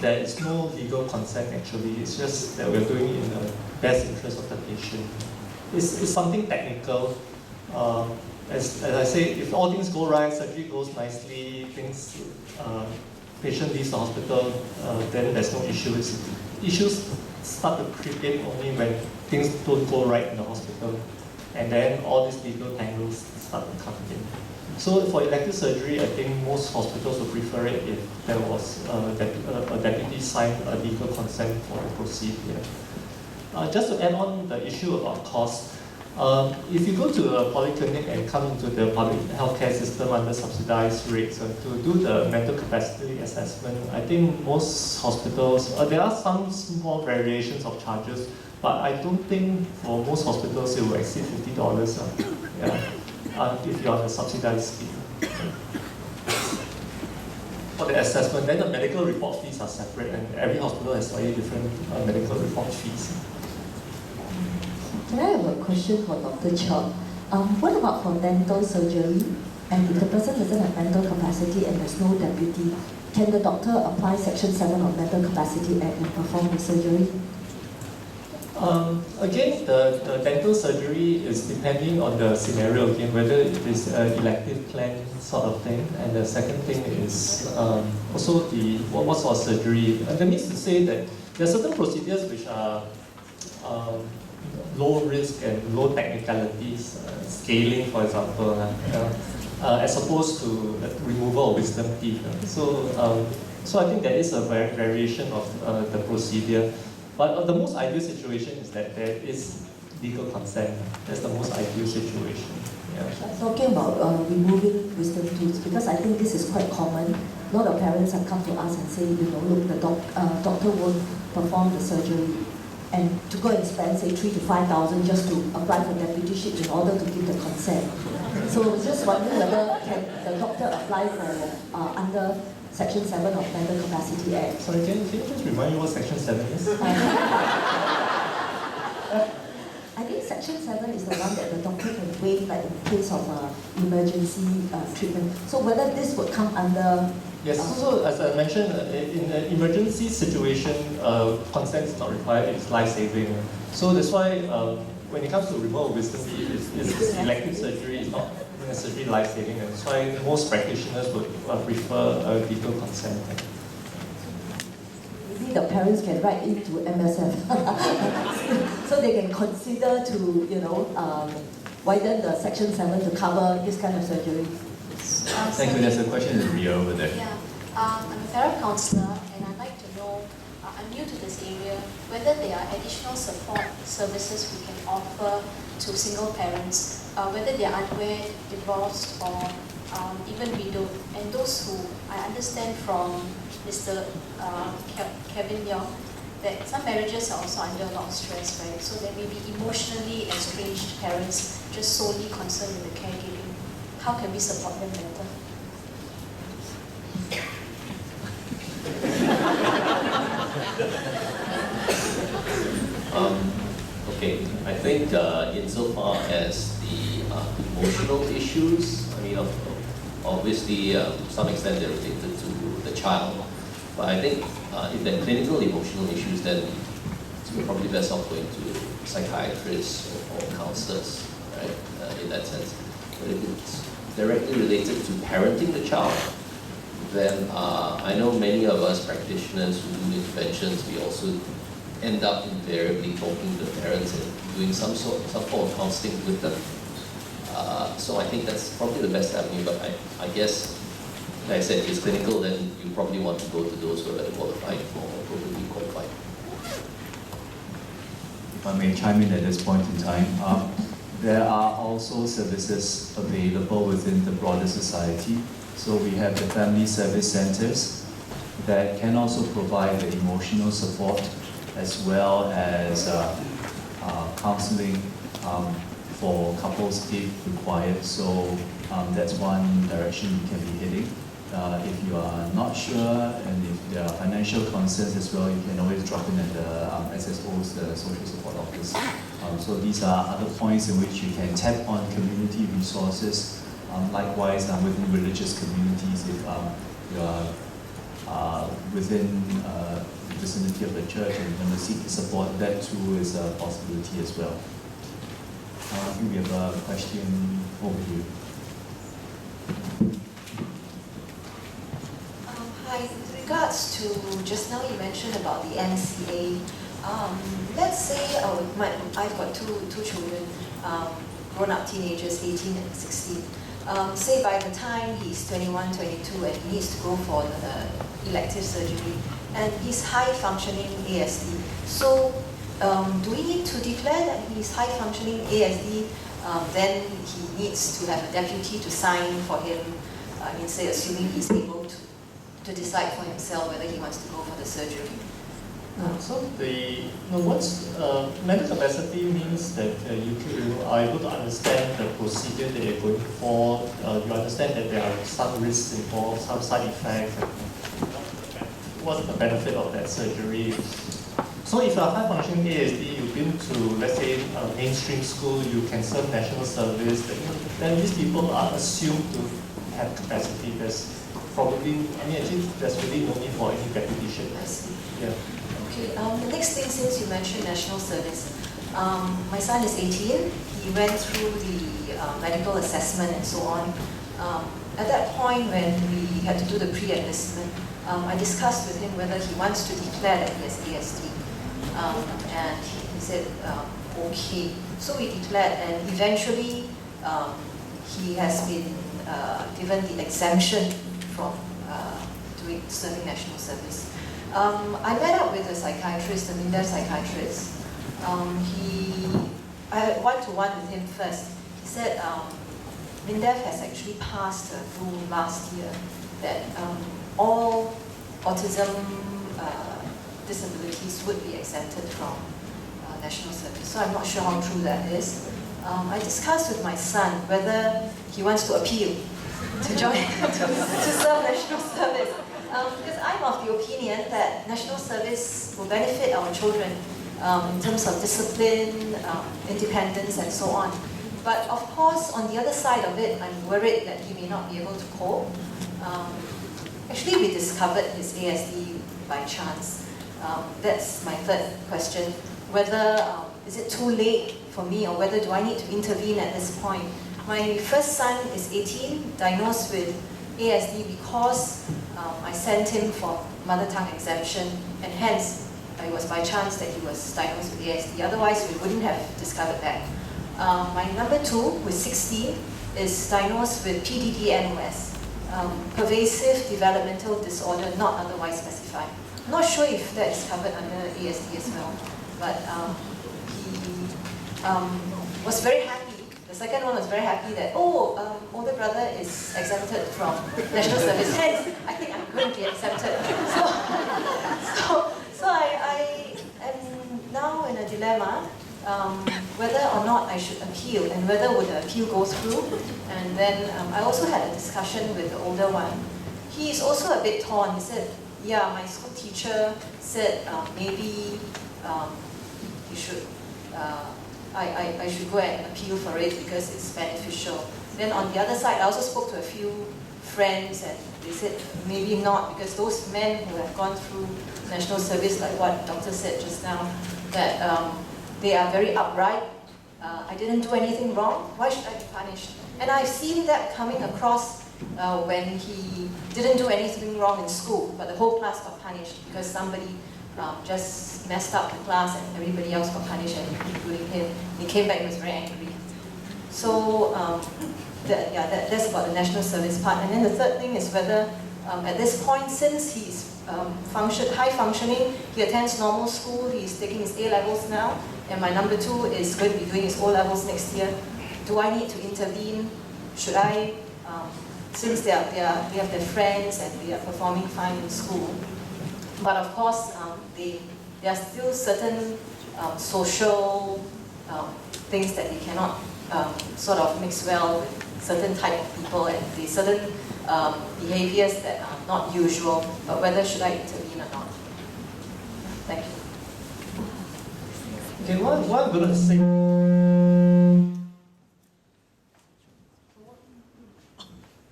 there is no legal consent actually. It's just that we're doing it in the best interest of the patient. It's something technical. As I say, if all things go right, surgery goes nicely, patient leaves the hospital, then there's no issues. Issues start to creep in only when things don't go right in the hospital, and then all these legal tangles start to come in. So for elective surgery, I think most hospitals would prefer it if there was a deputy sign a legal consent for the procedure. Just to add on the issue about cost, if you go to a polyclinic and come into the public healthcare system under subsidized rates to do the mental capacity assessment, I think most hospitals, there are some small variations of charges, but I don't think for most hospitals it will exceed $50. If you're on a subsidized scheme. For the assessment, then the medical report fees are separate, and every hospital has slightly different medical report fees. Can I have a question for Dr. Chok? What about for dental surgery? And if the person doesn't have mental capacity and there's no deputy, can the doctor apply Section 7 of Mental Capacity Act and perform the surgery? Again, the dental surgery is depending on the scenario again, whether it is an elective plan sort of thing. And the second thing is also the what sort of surgery. And that means to say that there are certain procedures which are low risk and low technicalities, scaling, for example, as opposed to the removal of wisdom teeth. So I think there is a variation of the procedure. But the most ideal situation is that there is legal consent. That's the most ideal situation. Yeah. Talking about removing wisdom teeth, because I think this is quite common. A lot of parents have come to us and say, you know, look, the doctor won't perform the surgery, and to go and spend say 3,000 to 5,000 just to apply for deputyship in order to give the consent. So I was just wondering whether can the doctor apply for under Section 7 of Mental Capacity Act. Sorry, can you just remind me what Section 7 is? I think Section 7 is the one that the doctor can waive like in case of emergency treatment. So whether this would come under... Yes, so as I mentioned, in an emergency situation, consent is not required, it's life-saving. So that's why when it comes to removal of wisdom teeth, it's elective surgery, it's not necessarily life-saving, and that's why most practitioners would prefer legal consent. Maybe the parents can write into MSF so they can consider to, you know, widen the Section 7 to cover this kind of surgery. Thank you. There's a question in Ria over there. Yeah, I'm a therapy counsellor, and I'd like to know, I'm new to this area, whether there are additional support services we can offer to single parents, whether they are unwed, divorced, or even widowed, and those who I understand from Mr. Kevin Young that some marriages are also under a lot of stress, right? So there may be emotionally estranged parents just solely concerned with the caregiving. How can we support them better? Okay, I think insofar as the emotional issues, I mean, obviously to some extent they're related to the child, but I think if they're clinical emotional issues, then it's probably best off going to psychiatrists or counselors, right, in that sense. But if it's directly related to parenting the child, then I know many of us practitioners who do interventions, we also end up invariably talking to the parents and doing some form of counseling with them. So I think that's probably the best avenue, but I guess, like I said, if it's clinical, then you probably want to go to those who are qualified or appropriately qualified. If I may chime in at this point in time, there are also services available within the broader society. So we have the family service centers that can also provide the emotional support as well as counseling for couples if required. So that's one direction you can be heading. If you are not sure and if there are financial concerns as well, you can always drop in at the SSO's, the Social Support Office. So these are other points in which you can tap on community resources. Likewise, within religious communities, if you are within the vicinity of the church and want to seek support, that too is a possibility as well. I think we have a question over here. Hi, with regards to just now you mentioned about the MCA. Let's say I've got two children, grown-up teenagers, 18 and 16. Say by the time he's 21, 22 and he needs to go for the elective surgery, and he's high-functioning ASD. So do we need to declare that he's high-functioning ASD? Then he needs to have a deputy to sign for him, say assuming he's able to decide for himself whether he wants to go for the surgery. So mental capacity means that you are able to understand the procedure that you're going for. You understand that there are some risks involved, some side effects. What's the benefit of that surgery? So if you're high functioning ASD, you you've been to, let's say, a mainstream school, you can serve national service, then these people are assumed to have capacity. There's probably, actually, there's really no need for any repetition. I see. Yeah. Okay, the next thing, since you mentioned national service, my son is 18. He went through the medical assessment and so on. At that point, when we had to do the pre-enlistment, I discussed with him whether he wants to declare that he has ASD. And he said, okay. So we declared, and eventually he has been given the exemption from serving national service. I met up with a psychiatrist, a MINDEF psychiatrist. I had one-to-one with him first. He said MINDEF has actually passed a rule last year that all autism disabilities would be exempted from national service. So I'm not sure how true that is. I discussed with my son whether he wants to appeal to join, to serve national service. Because I'm of the opinion that national service will benefit our children in terms of discipline, independence, and so on. But of course, on the other side of it, I'm worried that he may not be able to cope. Actually, we discovered his ASD by chance. That's my third question. Whether, is it too late for me, or whether do I need to intervene at this point? My first son is 18, diagnosed with ASD because I sent him for mother tongue exemption, and hence it was by chance that he was diagnosed with ASD. Otherwise, we wouldn't have discovered that. My number two, who is 16, is diagnosed with PDD-NOS, pervasive developmental disorder not otherwise specified. I'm not sure if that is covered under ASD as well, but he was very happy. The second one was very happy that, older brother is exempted from national service. Hence, I think I'm going to be exempted. So I am now in a dilemma whether or not I should appeal, and whether would the appeal go through. And then I also had a discussion with the older one. He is also a bit torn. He said, yeah, my school teacher said maybe you should I should go and appeal for it because it's beneficial. Then on the other side, I also spoke to a few friends, and they said maybe not, because those men who have gone through national service, like what Doctor said just now, that they are very upright. I didn't do anything wrong, why should I be punished? And I've seen that coming across when he didn't do anything wrong in school, but the whole class got punished because somebody just messed up the class and everybody else got punished, including him. He came back and was very angry. So that's about the national service part. And then the third thing is whether at this point, since he's high functioning, he attends normal school, he's taking his A-levels now, and my number two is going to be doing his O-levels next year. Do I need to intervene? Should I, since they have their friends and they are performing fine in school? But of course, there are still certain social things that they cannot sort of mix well with certain type of people, and the certain behaviors that are not usual, but whether should I intervene or not? Thank you. Okay, what I'm going to say...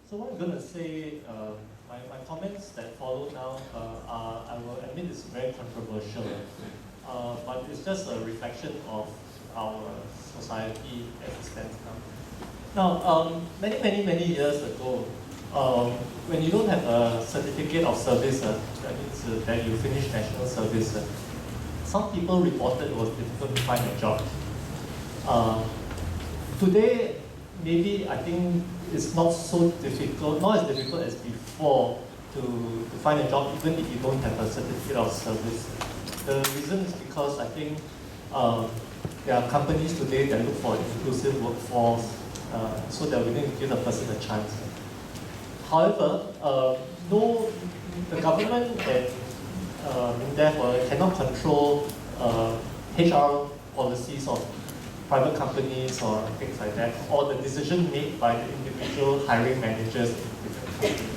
So what I'm going to say, my comments that follow now are, I will admit, it's very controversial, but it's just a reflection of our society as it stands now. Now, many years ago, when you don't have a certificate of service, that means that you finish national service, some people reported it was difficult to find a job. Today, maybe I think it's not so difficult, not as difficult as before to find a job, even if you don't have a certificate of service. The reason is because I think there are companies today that look for inclusive workforce, so they're willing to give the person a chance. However, the government and MINDEF cannot control HR policies of private companies or things like that, or the decision made by the individual hiring managers in different companies.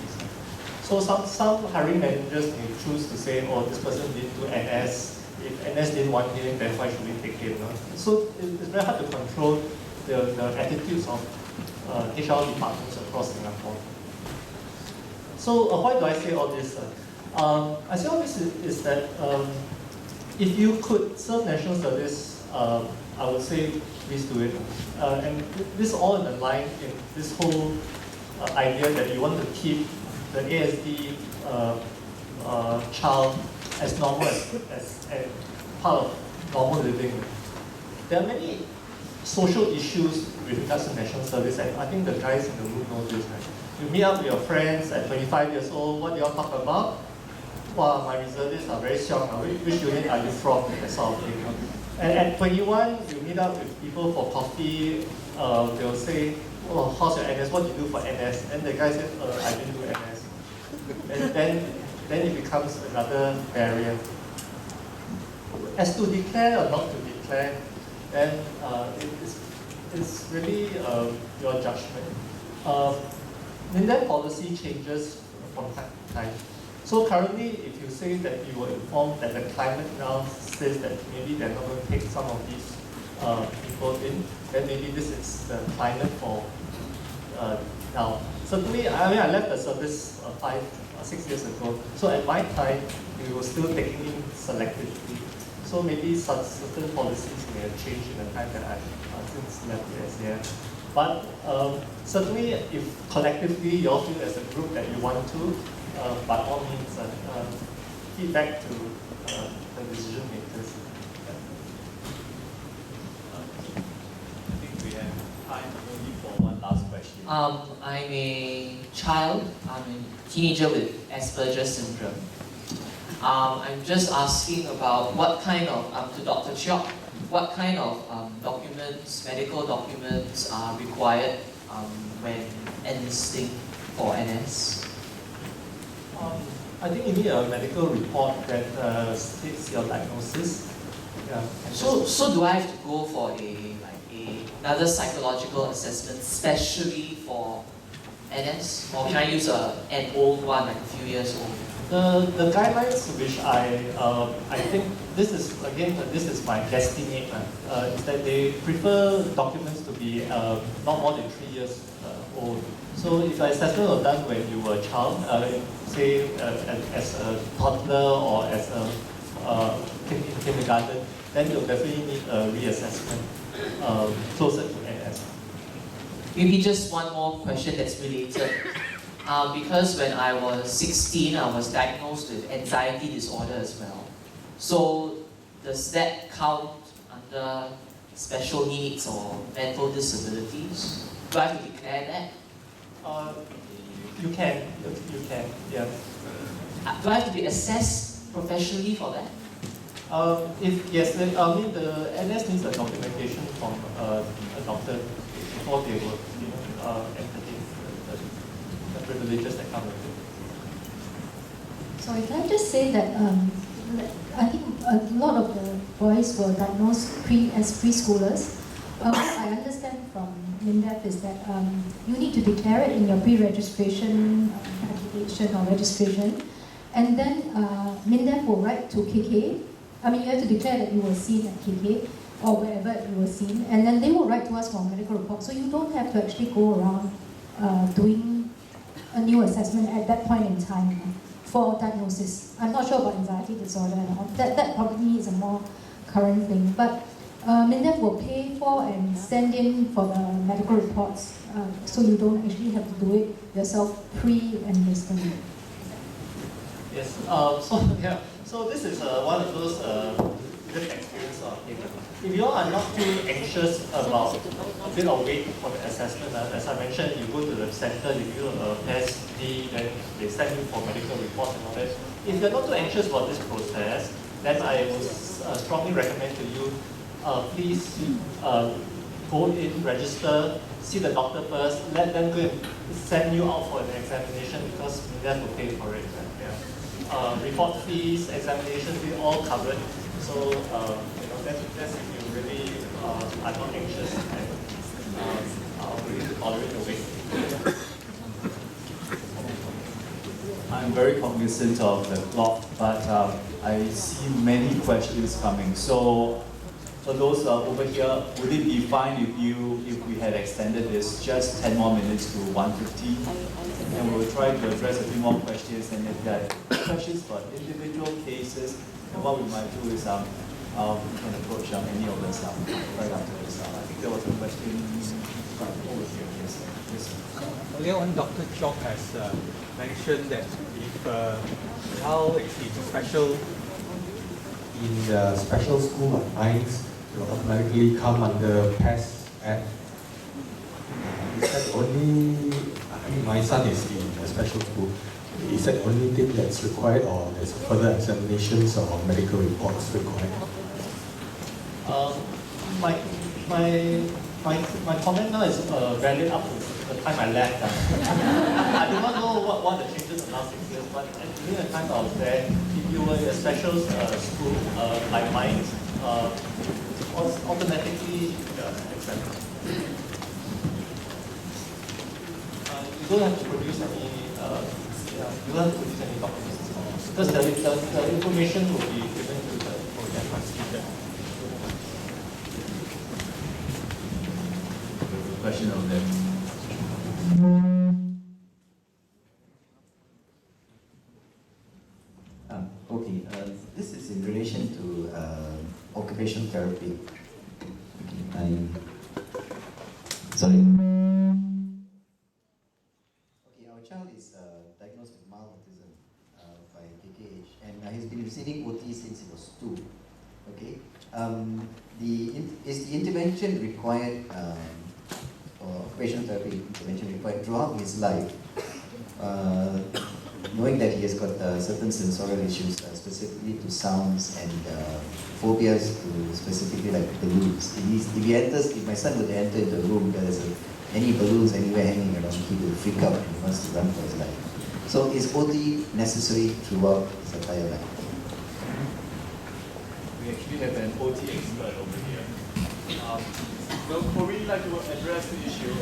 So some hiring managers may choose to say, oh, this person didn't do NS, if NS didn't want him, then why should we take him? No? So it's very hard to control the attitudes of HR departments across Singapore. So why do I say all this? I say all this is that if you could serve national service, I would say please do it. And this is all in the line in this whole idea that you want to keep the ASD child as normal as part of normal living. There are many social issues with regards to national service, and I think the guys in the room know this, right? You meet up with your friends at 25 years old, what do you all talk about? Wow, my reservists are very strong. Which unit are you from? That sort of thing. And at 21, you meet up with people for coffee, they'll say, oh, how's your NS? What do you do for NS? And the guy says, I didn't do NS. And then it becomes another barrier. As to declare or not to declare, then it's really your judgment. Then policy changes from time to time. So currently, if you say that you were informed that the climate now says that maybe they're not going to take some of these people in, then maybe this is the climate for now. Certainly, I mean, I left the service 5 or 6 years ago. So at my time, we were still taking in selectively. So maybe certain policies may have changed in the time that I've since left the SAF. But certainly, if collectively you all feel as a group that you want to, by all means, feedback to the decision makers. I think we have time only for one last question. I'm a child, I'm a teenager with Asperger's syndrome. I'm just asking about what kind of, to Dr. Cheok, what kind of documents, medical documents are required when enlisting for NS? I think you need a medical report that states your diagnosis. Yeah. So do I have to go for another psychological assessment, especially for NS, or can I use an old one, like a few years old? The guidelines which I think this is my guesstimate, is that they prefer documents to be not more than 3 years old. So if the assessment was done when you were a child, say as a toddler or as a kindergarten, then you'll definitely need a reassessment closer to NS. Maybe just one more question that's related. Because when I was 16, I was diagnosed with anxiety disorder as well. So does that count under special needs or mental disabilities? Do I have to declare that? You can, yeah. Do I have to be assessed professionally for that? If yes, then I mean the NS needs a documentation from a doctor before they will, entertain the privileges that come with it. Sorry, can I just say that I think a lot of the boys were diagnosed as preschoolers. What I understand from MINDEF is that you need to declare it in your pre-registration application or registration, and then MINDEF will write to KK. I mean, you have to declare that you were seen at KK or wherever you were seen, and then they will write to us for a medical report. So you don't have to actually go around doing a new assessment at that point in time for diagnosis. I'm not sure about anxiety disorder and all. That probably is a more current thing. But MINDEF will pay for and send in for the medical reports, so you don't actually have to do it yourself pre-enlistment. Yes. So this is one of those good experiences of it. If you all are not too anxious about a bit of wait for the assessment, as I mentioned, you go to the center, you do a PSD, then they send you for medical reports and all that. If you're not too anxious about this process, then I would strongly recommend to you, please go in, register, see the doctor first, let them go and send you out for an examination because they have to pay for it. Yeah. Report fees, examination fee, all covered. So that's if you really are not anxious and are willing to tolerate the wait. I I'm very cognizant of the clock, but I see many questions coming. So for those over here, would it be fine if we had extended this just 10 more minutes to 1:50? And we'll try to address a few more questions, and if there are questions for individual cases, and what we might do is we can approach any of us right after this. I think there was a question over here. Yes. Earlier on, Dr. Chok has mentioned that if a child is in the special school like mine, will automatically come under PES Act. Is that only, I mean, my son is in a special school. Is that the only thing that's required, or there's further examinations or medical reports required? My comment now is valid up to the time I left. I do not know what the changes are now 6 years, but during the time I was there, if you were in a special school like mine, was automatically accepted. You don't have to produce any. You don't have to produce any documents because the information will be given to the project teacher. Question over there. Okay, this is in relation to occupational therapy. Sorry. Okay, our child is diagnosed with mild autism by KKH, and he's been receiving OT since he was 2. Okay, is the intervention required? Or occupational therapy intervention required throughout his life, knowing that he has got certain sensorial issues, specifically to sounds, and phobias to specifically like balloons. If my son would enter the room where there's any balloons anywhere hanging around, he will freak out and he wants to run for his life. So is OT necessary throughout his entire life? We actually have an OT expert over here. Will Corinne like to address the issue?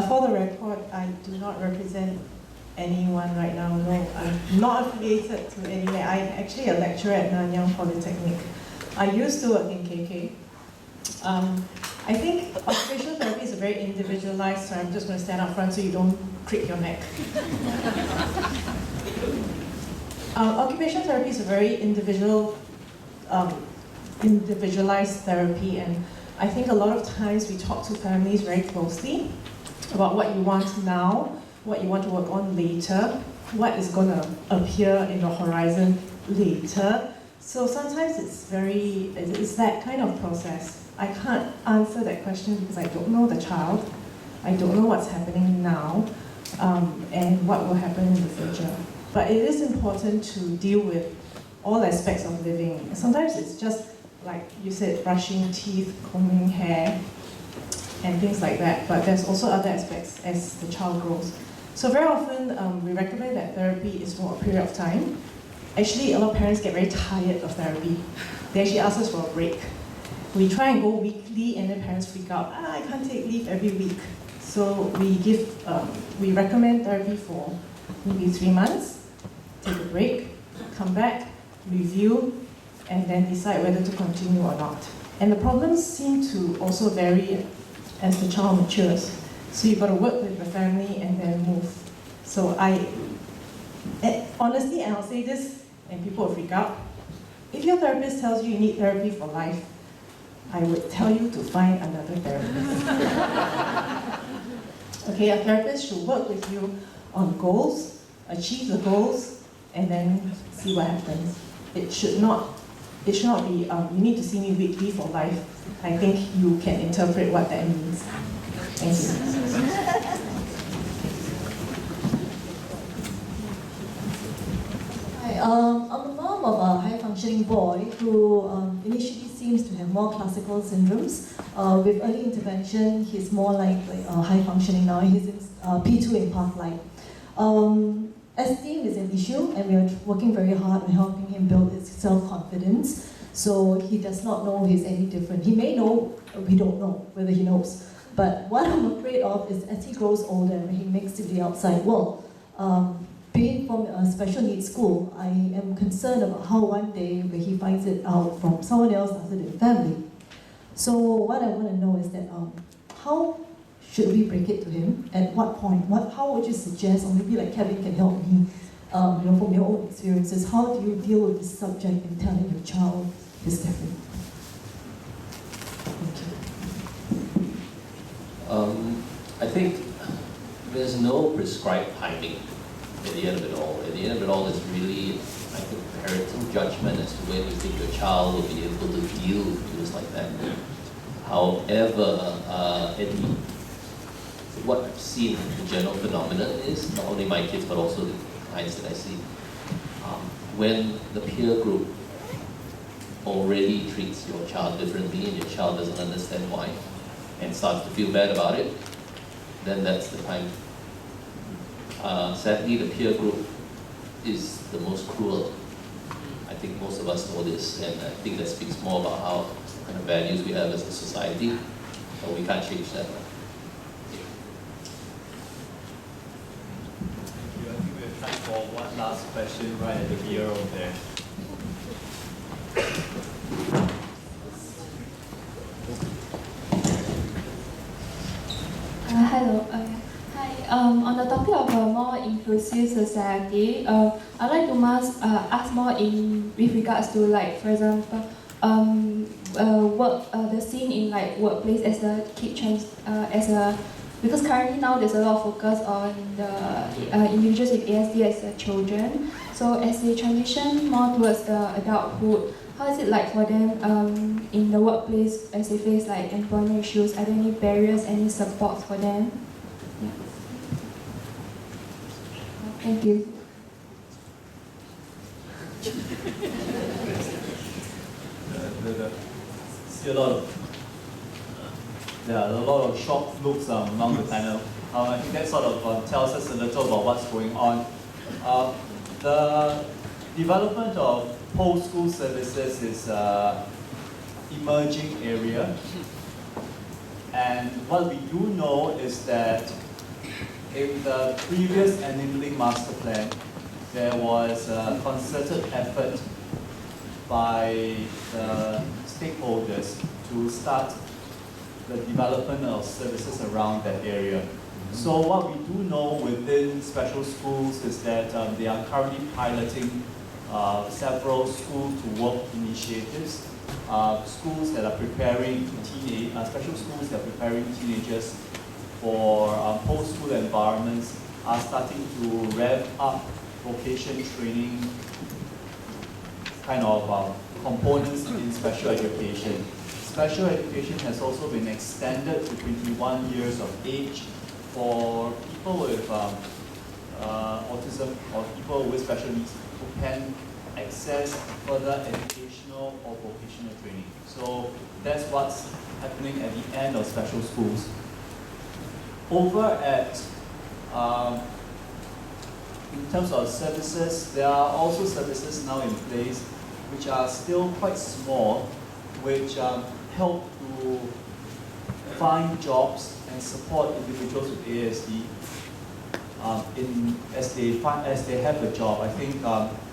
For the record, I do not represent anyone right now. No, I'm not affiliated to anywhere. I'm actually a lecturer at Nanyang Polytechnic. I used to work in KK. I think occupational therapy is very individualized, so I'm just going to stand up front so you don't crick your neck. Occupational therapy is a very individualized therapy, and I think a lot of times we talk to families very closely about what you want now, what you want to work on later, what is going to appear in the horizon later. So sometimes it's that kind of process. I can't answer that question because I don't know the child. I don't know what's happening now and what will happen in the future. But it is important to deal with all aspects of living. Sometimes it's just, like you said, brushing teeth, combing hair, and things like that. But there's also other aspects as the child grows. So very often we recommend that therapy is for a period of time. Actually, a lot of parents get very tired of therapy. They actually ask us for a break. We try and go weekly, and then parents freak out. I can't take leave every week. So we recommend therapy for maybe 3 months, take a break, come back, review, and then decide whether to continue or not. And the problems seem to also vary as the child matures. So you've got to work with the family and then move. So honestly, and I'll say this, and people will freak out, if your therapist tells you you need therapy for life, I would tell you to find another therapist. Okay, a therapist should work with you on goals, achieve the goals, and then see what happens. It should not be, you need to see me weekly for life. I think you can interpret what that means. Thank you. Hi, I'm a mom of a high-functioning boy who initially seems to have more classical syndromes. With early intervention, he's more like high-functioning now. He's in P2 in Pathlight. esteem is an issue, and we are working very hard on helping him build his self-confidence. So he does not know he's any different. He may know, we don't know whether he knows. But what I'm afraid of is as he grows older and he makes it to the outside world, being from a special needs school, I am concerned about how one day when he finds it out from someone else other than family. So what I want to know is that how should we break it to him? At what point? How would you suggest, or maybe like Kevin can help me, from your own experiences, how do you deal with this subject in telling your child he's different? I think there's no prescribed timing at the end of it all. At the end of it all, it's really, I think, parental judgment as to when you think your child will be able to deal with things like that. However, what I've seen, the general phenomenon is, not only my kids, but also the clients that I see, when the peer group already treats your child differently and your child doesn't understand why, and starts to feel bad about it, then that's the time. Sadly, the peer group is the most cruel. I think most of us know this, and I think that speaks more about how kind of values we have as a society, but we can't change that. I think we have time for one last question right at the rear over there. Hello. Hi. On the topic of a more inclusive society, I'd like to ask more with regards to, like, for example, the scene in like workplace as a kid because currently now there's a lot of focus on the individuals with ASD as children. So as they transition more towards the adulthood, how is it like for them in the workplace as they face like employment issues? Are there any barriers, any support for them? Yeah. Thank you. There are a lot of shocked looks among the panel. I think that sort of tells us a little about what's going on. The development of post-school services is an emerging area. And what we do know is that in the previous enabling master plan, there was a concerted effort by the stakeholders to start the development of services around that area. So what we do know within special schools is that they are currently piloting several school-to-work initiatives. Schools that are preparing special schools that are preparing teenagers for post-school environments are starting to rev up vocation training kind of components in special education. Special education has also been extended to 21 years of age for people with autism or people with special needs who can access further educational or vocational training. So that's what's happening at the end of special schools. Over at, in terms of services, there are also services now in place which are still quite small, which help to find jobs and support individuals with ASD as they have a job. I think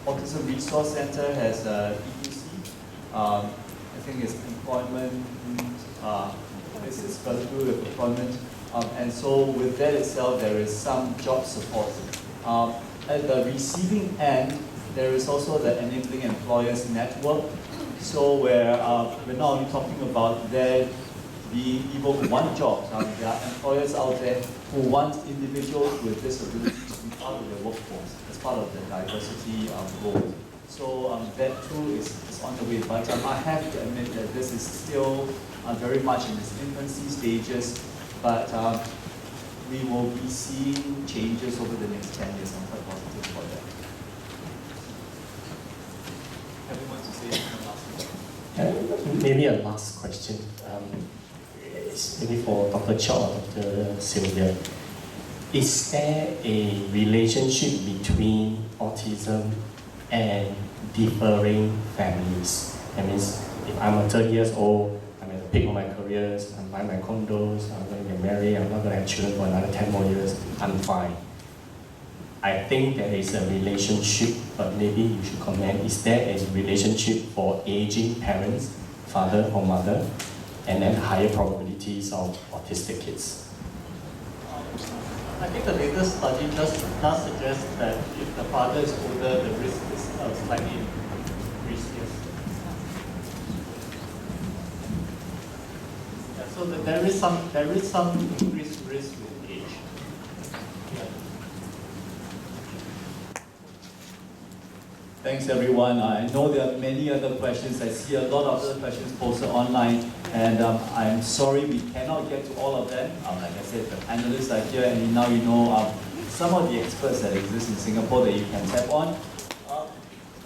Autism Resource Center has a EUC. I think it's employment. It's got to do with employment, and so with that itself, there is some job support. At the receiving end, there is also the Enabling Employers Network. So where we're not only talking about there being people who want jobs, there are employers out there who want individuals with disabilities to be part of their workforce as part of the diversity goal. So that too is on the way. But I have to admit that this is still very much in its infancy stages, but we will be seeing changes over the next 10 years. I'm quite positive about that. Everyone to say something last? Maybe a last question. It's maybe for Dr. Chow or Dr. Sylvia. is there a relationship between autism and differing families? That means if I'm 30 years old, I'm at the peak of my careers, I'm buying my condos, I'm going to get married, I'm not going to have children for another 10 more years, I'm fine. I think there is a relationship, but maybe you should comment, is there a relationship for aging parents, father or mother, and then higher probabilities of autistic kids? I think the latest study does suggest that if the father is older, the risk is slightly increased, yes. Yeah, so that there is some increased risk with age. Yeah. Thanks everyone. I know there are many other questions. I see a lot of other questions posted online, and I'm sorry we cannot get to all of them. Like I said, the panelists are here, and now you know some of the experts that exist in Singapore that you can tap on.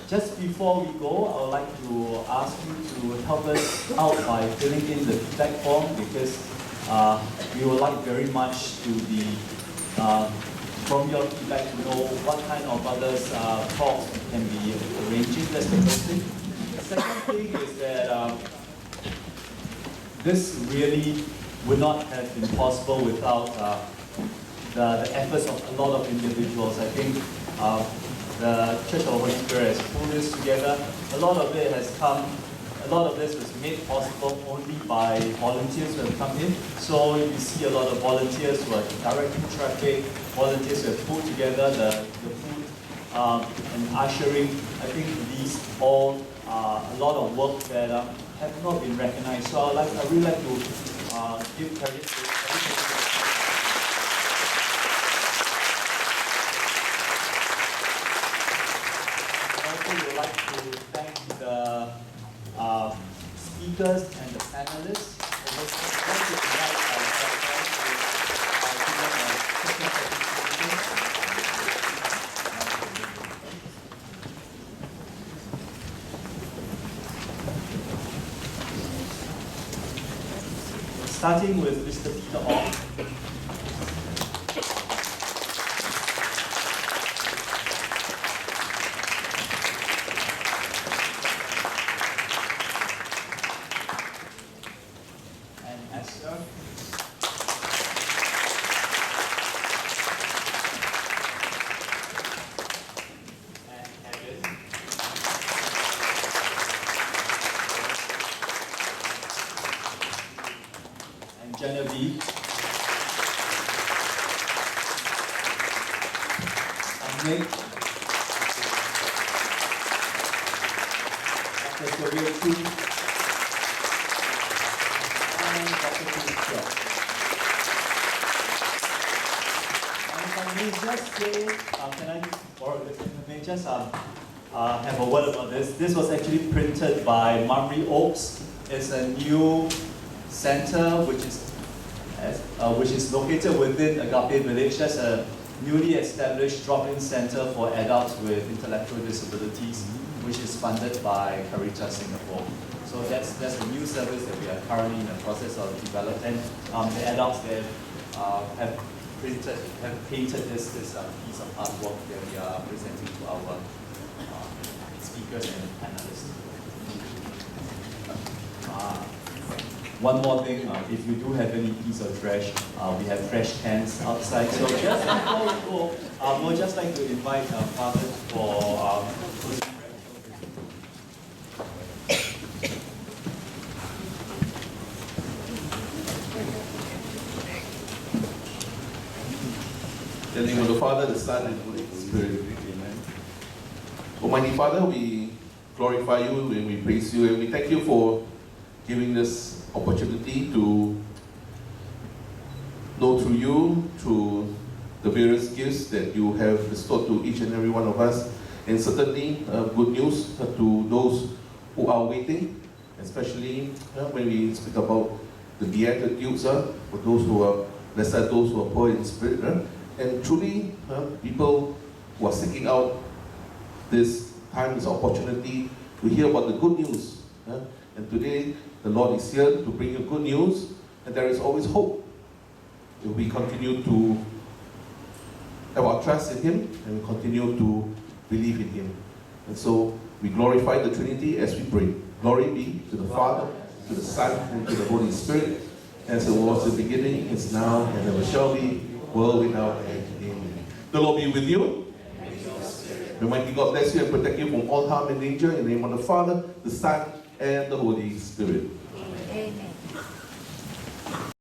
Just before we go, I would like to ask you to help us out by filling in the feedback form, because we would like very much to be from your feedback to know what kind of other talks we can be arranging. That's the first thing. The second thing is that this really would not have been possible without the efforts of a lot of individuals. I think the Church of the Holy Spirit has pulled this together. A lot of this was made possible only by volunteers who have come in. So you see a lot of volunteers who are directing traffic, volunteers who have pulled together the food and ushering. I think these all are a lot of work that have not been recognized. So I really like to give credit to everybody. I would like to thank the speakers and the panelists. I would like to invite our starting with Mr. Peter Ong. Genevieve, Nick, Dr. Sylvia Chu, and Dr. Philip. And if I may just say, can I just borrow this? May I just have a word about this? This was actually printed by Mumry Oaks. It's a new center which is located within Agape Village. That's a newly established drop-in center for adults with intellectual disabilities, which is funded by Caritas Singapore. So that's a new service that we are currently in the process of developing. The adults there have painted this piece of artwork that we are presenting to our speakers and panelists. One more thing, if you do have any piece of trash, we have trash cans outside. So just before we go, we'd just like to invite Father for In the name of the Father, the Son, and the Holy Spirit. Amen. Almighty Father, we glorify you and we praise you and we thank you for giving this opportunity to know through you, through the various gifts that you have bestowed to each and every one of us, and certainly good news to those who are waiting, especially when we speak about the Beatitudes, for those who are blessed, those who are poor in spirit, and truly people who are seeking out this time, this opportunity to hear about the good news. And today, the Lord is here to bring you good news, and there is always hope. We continue to have our trust in Him and we continue to believe in Him. And so we glorify the Trinity as we pray. Glory be to the Father, to the Son, and to the Holy Spirit, as it was in the beginning, is now, and ever shall be, world without end. Amen. The Lord be with you. May Almighty God bless you and protect you from all harm and danger. In the name of the Father, the Son, and the Holy Spirit. Amen.